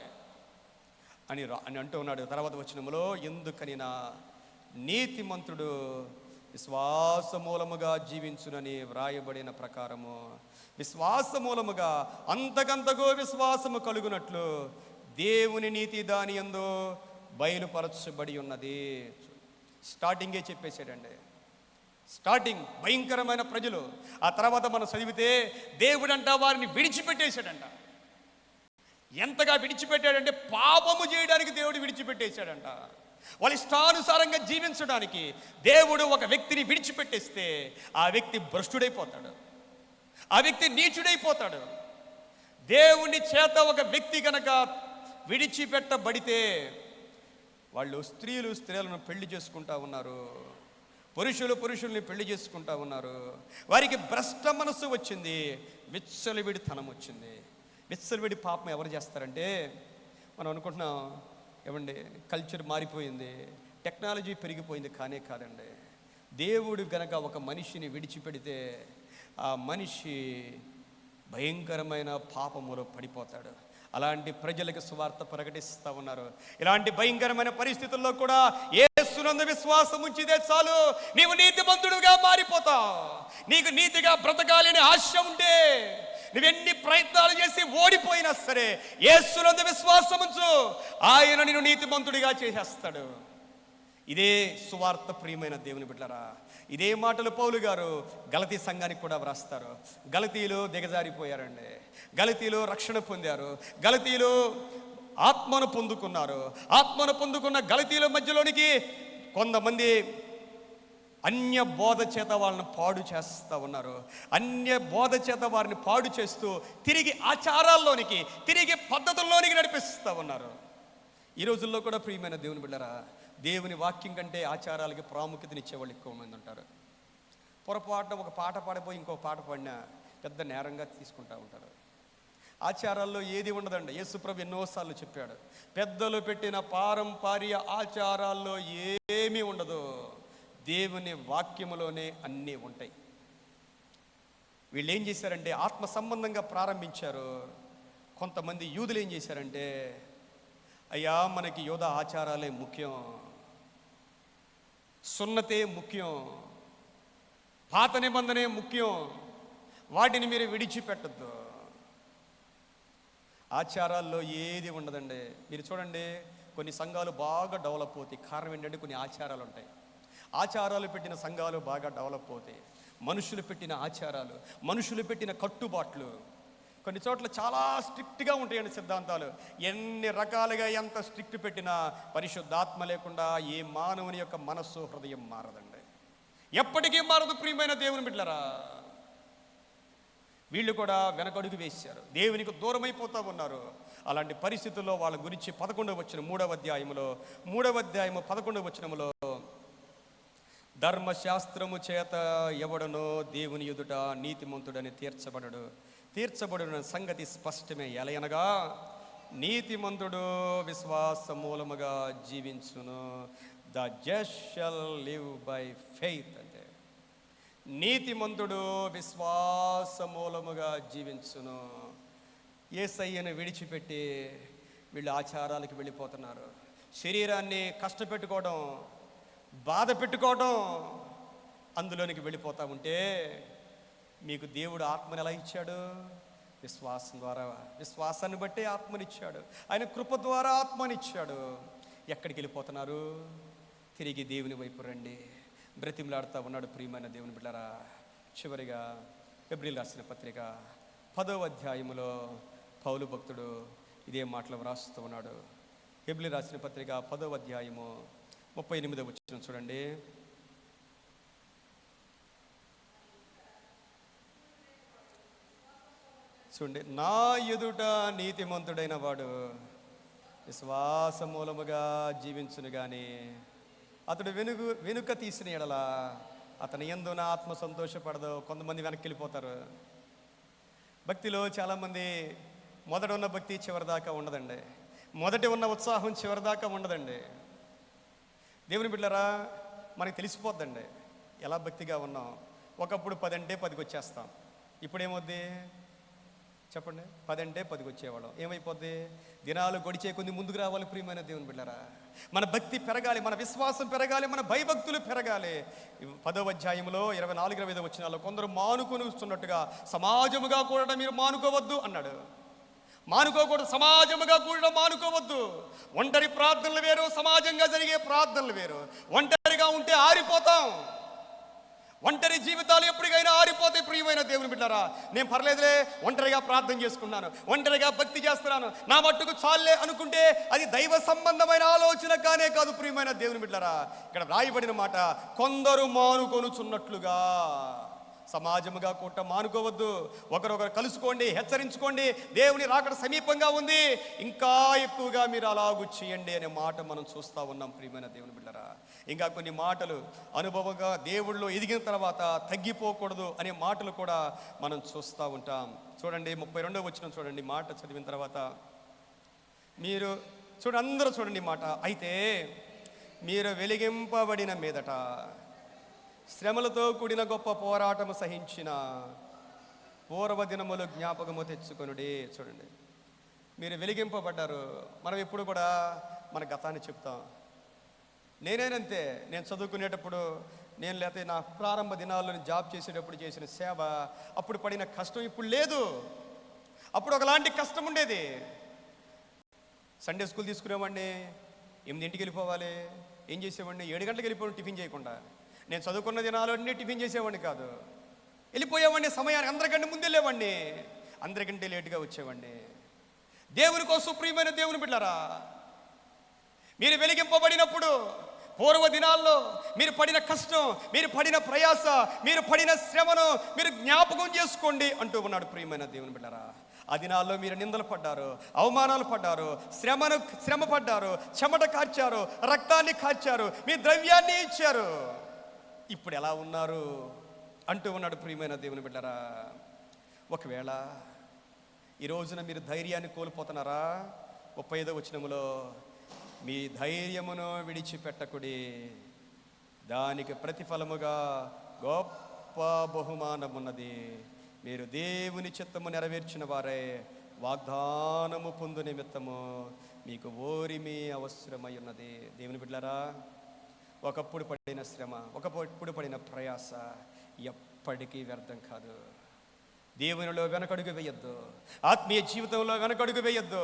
అని అంటూ ఉన్నాడు. తర్వాత వచనములో, ఎందుకని నా నీతిమంతుడు విశ్వాస మూలముగా జీవించునని వ్రాయబడిన ప్రకారము, విశ్వాస మూలముగా అంతకంతకు విశ్వాసము కలుగునట్లు దేవుని నీతి దాని యందు బయలుపరచబడి ఉన్నది. స్టార్టింగే చెప్పేశాడండి. స్టార్టింగ్ భయంకరమైన ప్రజలు. ఆ తర్వాత మనం చదివితే దేవుడంట వారిని విడిచిపెట్టేశాడంట. ఎంతగా విడిచిపెట్టాడంటే పాపము చేయడానికి దేవుడు విడిచిపెట్టేశాడంట. వాళ్ళ ఇష్టానుసారంగా జీవించడానికి దేవుడు ఒక వ్యక్తిని విడిచిపెట్టేస్తే ఆ వ్యక్తి భ్రష్టుడైపోతాడు, ఆ వ్యక్తి నీచుడైపోతాడు. దేవుని చేత ఒక వ్యక్తి కనుక విడిచిపెట్టబడితే వాళ్ళు స్త్రీలను పెళ్లి చేసుకుంటా ఉన్నారు, పురుషుల్ని పెళ్లి చేసుకుంటా ఉన్నారు. వారికి భ్రష్ట మనస్సు వచ్చింది, విచ్చలవిడితనం వచ్చింది. విచ్చలవిడి పాపం ఎవరు చేస్తారంటే, మనం అనుకుంటున్నాం ఏమండి, కల్చర్ మారిపోయింది, టెక్నాలజీ పెరిగిపోయింది. కానే కాదండి. దేవుడు గనక ఒక మనిషిని విడిచిపెడితే ఆ మనిషి భయంకరమైన పాపములో పడిపోతాడు. అలాంటి ప్రజలకు సువార్త ప్రకటిస్తూ ఉన్నారు. ఇలాంటి భయంకరమైన పరిస్థితుల్లో కూడా యేసునందు విశ్వాసం ఉంచితే చాలు, నీవు నీతిమంతుడుగా మారిపోతావు. నీకు నీతిగా బ్రతకాలని ఆశ ఉంటే, నువ్వెన్ని ప్రయత్నాలు చేసి ఓడిపోయినా సరే యేసునందు విశ్వాసం ఉంచు, ఆయన నిన్ను నీతిమంతుడిగా చేసేస్తాడు. ఇదే సువార్త. ప్రియమైన దేవుని బిడ్డలారా, ఇదే మాటలు పౌలు గారు గలతీ సంఘానికి కూడా వ్రాస్తారు. గలతీలో దిగజారిపోయారండి, గలతీలో రక్షణ పొందారు, గలతీలో ఆత్మను పొందుకున్నారు. ఆత్మను పొందుకున్న గలతీల మధ్యలోనికి కొంతమంది అన్య బోధ చేత వాళ్ళని పాడు చేస్తూ ఉన్నారు. అన్య బోధ చేత వారిని పాడు చేస్తూ తిరిగి ఆచారాల్లోనికి, తిరిగి పద్ధతుల్లోనికి నడిపిస్తూ ఉన్నారు. ఈ రోజుల్లో కూడా ప్రియమైన దేవుని బిడ్డలారా, దేవుని వాక్యం కంటే ఆచారాలకి ప్రాముఖ్యతనిచ్చేవాళ్ళు ఎక్కువ మంది ఉంటారు. పొరపాటున ఒక పాట పాడిపోయి ఇంకో పాట పాడినా పెద్ద నేరంగా తీసుకుంటూ ఉంటారు. ఆచారాల్లో ఏది ఉండదండి. యేసుప్రభు ఎన్నోసార్లు చెప్పాడు, పెద్దలు పెట్టిన పారంపర్య ఆచారాల్లో ఏమీ ఉండదు, దేవుని వాక్యములోనే అన్నీ ఉంటాయి. వీళ్ళు ఏం చేశారంటే ఆత్మ సంబంధంగా ప్రారంభించారు. కొంతమంది యూదులు ఏం చేశారంటే, అయ్యా మనకి యోధ ఆచారాలే ముఖ్యం, సున్నతే ముఖ్యం, పాత నిబంధనే ముఖ్యం, వాటిని మీరు విడిచిపెట్టద్దు. ఆచారాల్లో ఏది ఉండదండి. మీరు చూడండి, కొన్ని సంఘాలు బాగా డెవలప్ అవుతాయి. కారణం ఏంటంటే కొన్ని ఆచారాలు ఉంటాయి. ఆచారాలు పెట్టిన సంఘాలు బాగా డెవలప్ అవుతాయి. మనుషులు పెట్టిన ఆచారాలు, మనుషులు పెట్టిన కట్టుబాట్లు కొన్ని చోట్ల చాలా స్ట్రిక్ట్గా ఉంటాయండి సిద్ధాంతాలు. ఎన్ని రకాలుగా ఎంత స్ట్రిక్ట్ పెట్టినా పరిశుద్ధాత్మ లేకుండా ఏ మానవుని యొక్క మనస్సు, హృదయం మారదండి, ఎప్పటికీ మారదు. ప్రియమైన దేవుని బిడ్డలారా, వీళ్ళు కూడా వెనకడుగు వేశారు, దేవునికి దూరమైపోతూ ఉన్నారు. అలాంటి పరిస్థితుల్లో వాళ్ళ గురించి 11వ వచనం 3వ అధ్యాయములో 11వ వచనములో, ధర్మశాస్త్రము చేత ఎవడనో దేవుని ఎదుట నీతిమంతుడని తీర్చబడున సంగతి స్పష్టమే. ఎలయనగా నీతిమంతుడు విశ్వాస మూలముగా జీవించును. The just shall live by faith. అంటే నీతిమంతుడు విశ్వాస మూలముగా జీవించును. యేసయ్యను విడిచిపెట్టి వీళ్ళు ఆచారాలకు వెళ్ళిపోతున్నారు. శరీరాన్ని కష్టపెట్టుకోవడం, బాధ పెట్టుకోవడం, అందులోనికి వెళ్ళిపోతూ ఉంటే మీకు దేవుడు ఆత్మను ఎలా ఇచ్చాడు? విశ్వాసం ద్వారా. విశ్వాసాన్ని బట్టి ఆత్మనిచ్చాడు. ఆయన కృప ద్వారా ఆత్మనిచ్చాడు. ఎక్కడికి వెళ్ళిపోతున్నారు? తిరిగి దేవుని వైపు రండి, బ్రతిమలాడుతూ ఉన్నాడు. ప్రియమైన దేవుని బిడ్డలారా, చివరిగా హెబ్రీయులకు రాసిన పత్రిక 10వ అధ్యాయములో పౌలు భక్తుడు ఇదే మాటలు వ్రాస్తూ ఉన్నాడు. హెబ్రీ రాసిన పత్రిక 10వ అధ్యాయము 38వ వచనం చూడండి. చూడండి, నా ఎదుట నీతిమంతుడైన వాడు విశ్వాస మూలముగా జీవించును గాని అతడు వెనుక తీసిన ఎడల అతని యందు నా ఆత్మ సంతోషపడదు. కొంతమంది వెనక్కి వెళ్ళిపోతారు. భక్తిలో చాలామంది మొదట ఉన్న భక్తి చివరిదాకా ఉండదండి. మొదటి ఉన్న ఉత్సాహం చివరిదాకా ఉండదండి. దేవుని బిడ్డలారా, మనకి తెలిసిపోద్దండి ఎలా భక్తిగా ఉన్నాం. ఒకప్పుడు 10 అంటే 10కి వచ్చేస్తాం. ఇప్పుడు ఏమవుద్ది చెప్పండి? 10 అంటే 10కి వచ్చేవాళ్ళం. ఏమైపోద్ది? దినాలు గడిచే కొద్ది ముందుకు రావాలి. ప్రియమైన దేవుని బిడ్డలారా, మన భక్తి పెరగాలి, మన విశ్వాసం పెరగాలి, మన భయభక్తులు పెరగాలి. 10వ అధ్యాయంలో 24-25 వచనాల్లో కొందరు మానుకొని వస్తున్నట్టుగా సమాజముగా కూడా మీరు మానుకోవద్దు అన్నాడు. మానుకోకూడదు, సమాజముగా కూడా మానుకోవద్దు. ఒంటరి ప్రార్థనలు వేరు, సమాజంగా జరిగే ప్రార్థనలు వేరు. ఒంటరిగా ఉంటే ఆరిపోతాం. ఒంటరి జీవితాలు ఎప్పటికైనా ఆరిపోతాయి. ప్రియమైన దేవుని బిడ్డలారా, నేను పర్లేదులే, ఒంటరిగా ప్రార్థన చేసుకున్నాను, ఒంటరిగా భక్తి చేస్తున్నాను, నా మట్టుకు చాలే అనుకుంటే అది దైవ సంబంధమైన ఆలోచన కానే కాదు. ప్రియమైన దేవుని బిడ్డలారా, ఇక్కడ రాయబడిన మాట కొందరు మానుకొనుచున్నట్లుగా. సమాజముగా కూట మానుకోవద్దు. ఒకరొకరు కలుసుకోండి, హెచ్చరించుకోండి. దేవుని రాకడ సమీపంగా ఉంది, ఇంకా ఎక్కువగా మీరు అలాగూ చేయండి అనే మాట మనం చూస్తూ ఉన్నాం. ప్రియమైన దేవుని బిడ్డలారా, ఇంకా కొన్ని మాటలు అనుభవంగా దేవుళ్ళలో ఎదిగిన తర్వాత తగ్గిపోకూడదు అనే మాటలు కూడా మనం చూస్తూ ఉంటాం. చూడండి 32వ వచనం చూడండి. మాట చదివిన తర్వాత మీరు చూడండి, అందరూ చూడండి మాట. అయితే మీరు వెలిగింపబడిన మీదట శ్రమలతో కూడిన గొప్ప పోరాటము సహించిన పూర్వ దినములు జ్ఞాపకము తెచ్చుకొనుడి. చూడండి, మీరు వెలిగింపబడ్డారు. మనం ఎప్పుడు కూడా మన గతాన్ని చెప్తాం. నేనేనంతే, నేను చదువుకునేటప్పుడు, నేను లేకపోతే నా ప్రారంభ దినాల్లో జాబ్ చేసేటప్పుడు చేసిన సేవ, అప్పుడు పడిన కష్టం ఇప్పుడు లేదు. అప్పుడు ఒకలాంటి కష్టం ఉండేది. సండే స్కూల్ తీసుకునేవాడిని, 8ంటికి వెళ్ళిపోవాలి. ఏం చేసేవాడిని? 7 గంటలకు వెళ్ళిపోవడం, టిఫిన్ చేయకుండా. నేను చదువుకున్న దినాలు అన్నీ టిఫిన్ చేసేవాడిని కాదు. వెళ్ళిపోయేవాడిని, సమయానికి అందరికంటే ముందు వెళ్ళేవాడిని, అందరికంటే లేటుగా వచ్చేవాడిని. దేవుని కోసం ప్రియమైన దేవుని బిడ్డలారా, మీరు వెలిగింపబడినప్పుడు పూర్వ దినాల్లో మీరు పడిన కష్టం, మీరు పడిన ప్రయాస, మీరు పడిన శ్రమను మీరు జ్ఞాపకం చేసుకోండి అంటూ ఉన్నాడు. ప్రియమైన దేవుని బిడ్డలారా, ఆ దినాల్లో మీరు నిందలు పడ్డారు, అవమానాలు పడ్డారు, శ్రమ పడ్డారు, చెమట కార్చారు, రక్తాన్ని కార్చారు, మీ ద్రవ్యాన్ని ఇచ్చారు. ఇప్పుడు ఎలా ఉన్నారు అంటూ ఉన్నాడు. ప్రియమైన దేవుని బిడ్డలారా, ఒకవేళ ఈ రోజున మీరు ధైర్యాన్ని కోల్పోతున్నారా? 35వ వచనములో మీ ధైర్యమును విడిచిపెట్టకుడి, దానికి ప్రతిఫలముగా గొప్ప బహుమానమున్నది. మీరు దేవుని చిత్తము నెరవేర్చిన వారే వాగ్దానము పొందు నిమిత్తము మీకు ఓరిమి అవసరమై ఉన్నది. దేవుని బిడ్డలారా, ఒకప్పుడు పడిన శ్రమ, ఒకప్పుడు పడిన ప్రయాస ఎప్పటికీ వ్యర్థం కాదు. దేవునిలో వెనకడుగు వేయొద్దు, ఆత్మీయ జీవితంలో వెనకడుగు వేయొద్దు,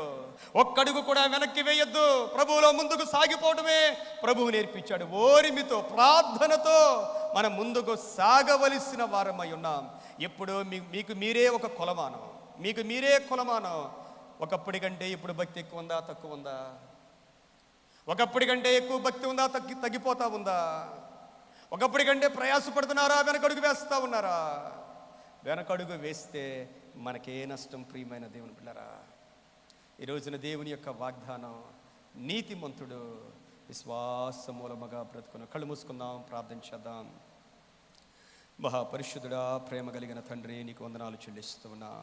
ఒక్కడుగు కూడా వెనక్కి వేయొద్దు. ప్రభువులో ముందుకు సాగిపోవడమే ప్రభువు నేర్పించాడు. ఓరిమితో, ప్రార్థనతో మనం ముందుకు సాగవలసిన వారమై ఉన్నాం. ఎప్పుడు మీకు మీరే ఒక కొలమానం, మీకు మీరే కొలమానం. ఒకప్పటి కంటే ఇప్పుడు భక్తి ఎక్కువ ఉందా, తక్కువ ఉందా? ఒకప్పటి కంటే ఎక్కువ భక్తి ఉందా, తగ్గిపోతా ఉందా? ఒకప్పటి కంటే ప్రయాసపడుతున్నారా, వెనకడుగు వేస్తూ ఉన్నారా? వెనకడుగు వేస్తే మనకే నష్టం. ప్రియమైన దేవుని బిడ్డలారా, ఈ రోజున దేవుని యొక్క వాగ్దానం, నీతిమంతుడు విశ్వాస మూలముగా బ్రతుకును. కళ్ళు మూసుకుందాం, ప్రార్థన చేద్దాం. మహాపరిశుద్ధుడా, ప్రేమ కలిగిన తండ్రి, నీకు వందనాలు చెల్లిస్తూ ఉన్నా.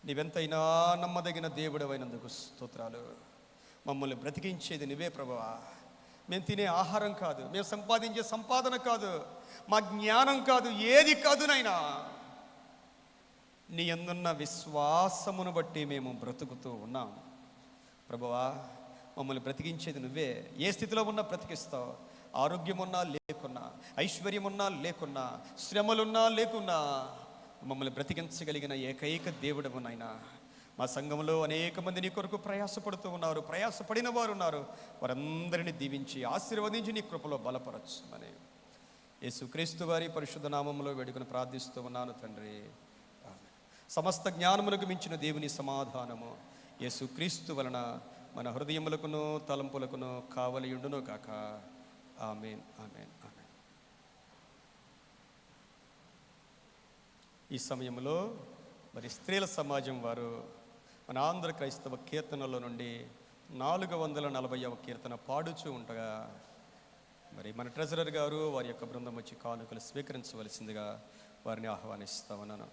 నీవెంతైనా నమ్మదగిన దేవుడవైనందుకు స్తోత్రాలు. మమ్మల్ని బ్రతికించేది నువ్వే ప్రభువా. మేము తినే ఆహారం కాదు, మేము సంపాదించే సంపాదన కాదు, మా జ్ఞానం కాదు, ఏది కాదు నైనా, నీ యందున్న విశ్వాసమును బట్టి మేము బ్రతుకుతూ ఉన్నాం ప్రభువా. మమ్మల్ని బ్రతికించేది నువ్వే. ఏ స్థితిలో ఉన్నా బ్రతికిస్తావు. ఆరోగ్యమున్నా లేకున్నా, ఐశ్వర్యమున్నా లేకున్నా, శ్రమలున్నా లేకున్నా మమ్మల్ని బ్రతికించగలిగిన ఏకైక దేవుడవు నాయనా. మా సంఘంలో అనేక మంది నీ కొరకు ప్రయాసపడుతూ ఉన్నారు, ప్రయాసపడిన వారు ఉన్నారు. వారందరినీ దీవించి ఆశీర్వదించి నీ కృపలో బలపరచుమని యేసుక్రీస్తు వారి పరిశుద్ధ నామములో వేడుకొని ప్రార్థిస్తూ ఉన్నాను తండ్రి. సమస్త జ్ఞానములకు మించిన దేవుని సమాధానము యేసుక్రీస్తు వలన మన హృదయములకును తలంపులకును కావలియుండును కాక. ఆమేన్, ఆమేన్, ఆమేన్. ఈ సమయంలో మరి స్త్రీల సమాజం వారు మన ఆంధ్ర క్రైస్తవ కీర్తనలో నుండి 440వ కీర్తన పాడుచూ ఉండగా మరి మన ట్రెజరర్ గారు వారి యొక్క బృందం వచ్చి కానుకలు స్వీకరించవలసిందిగా వారిని ఆహ్వానిస్తా ఉన్నాను.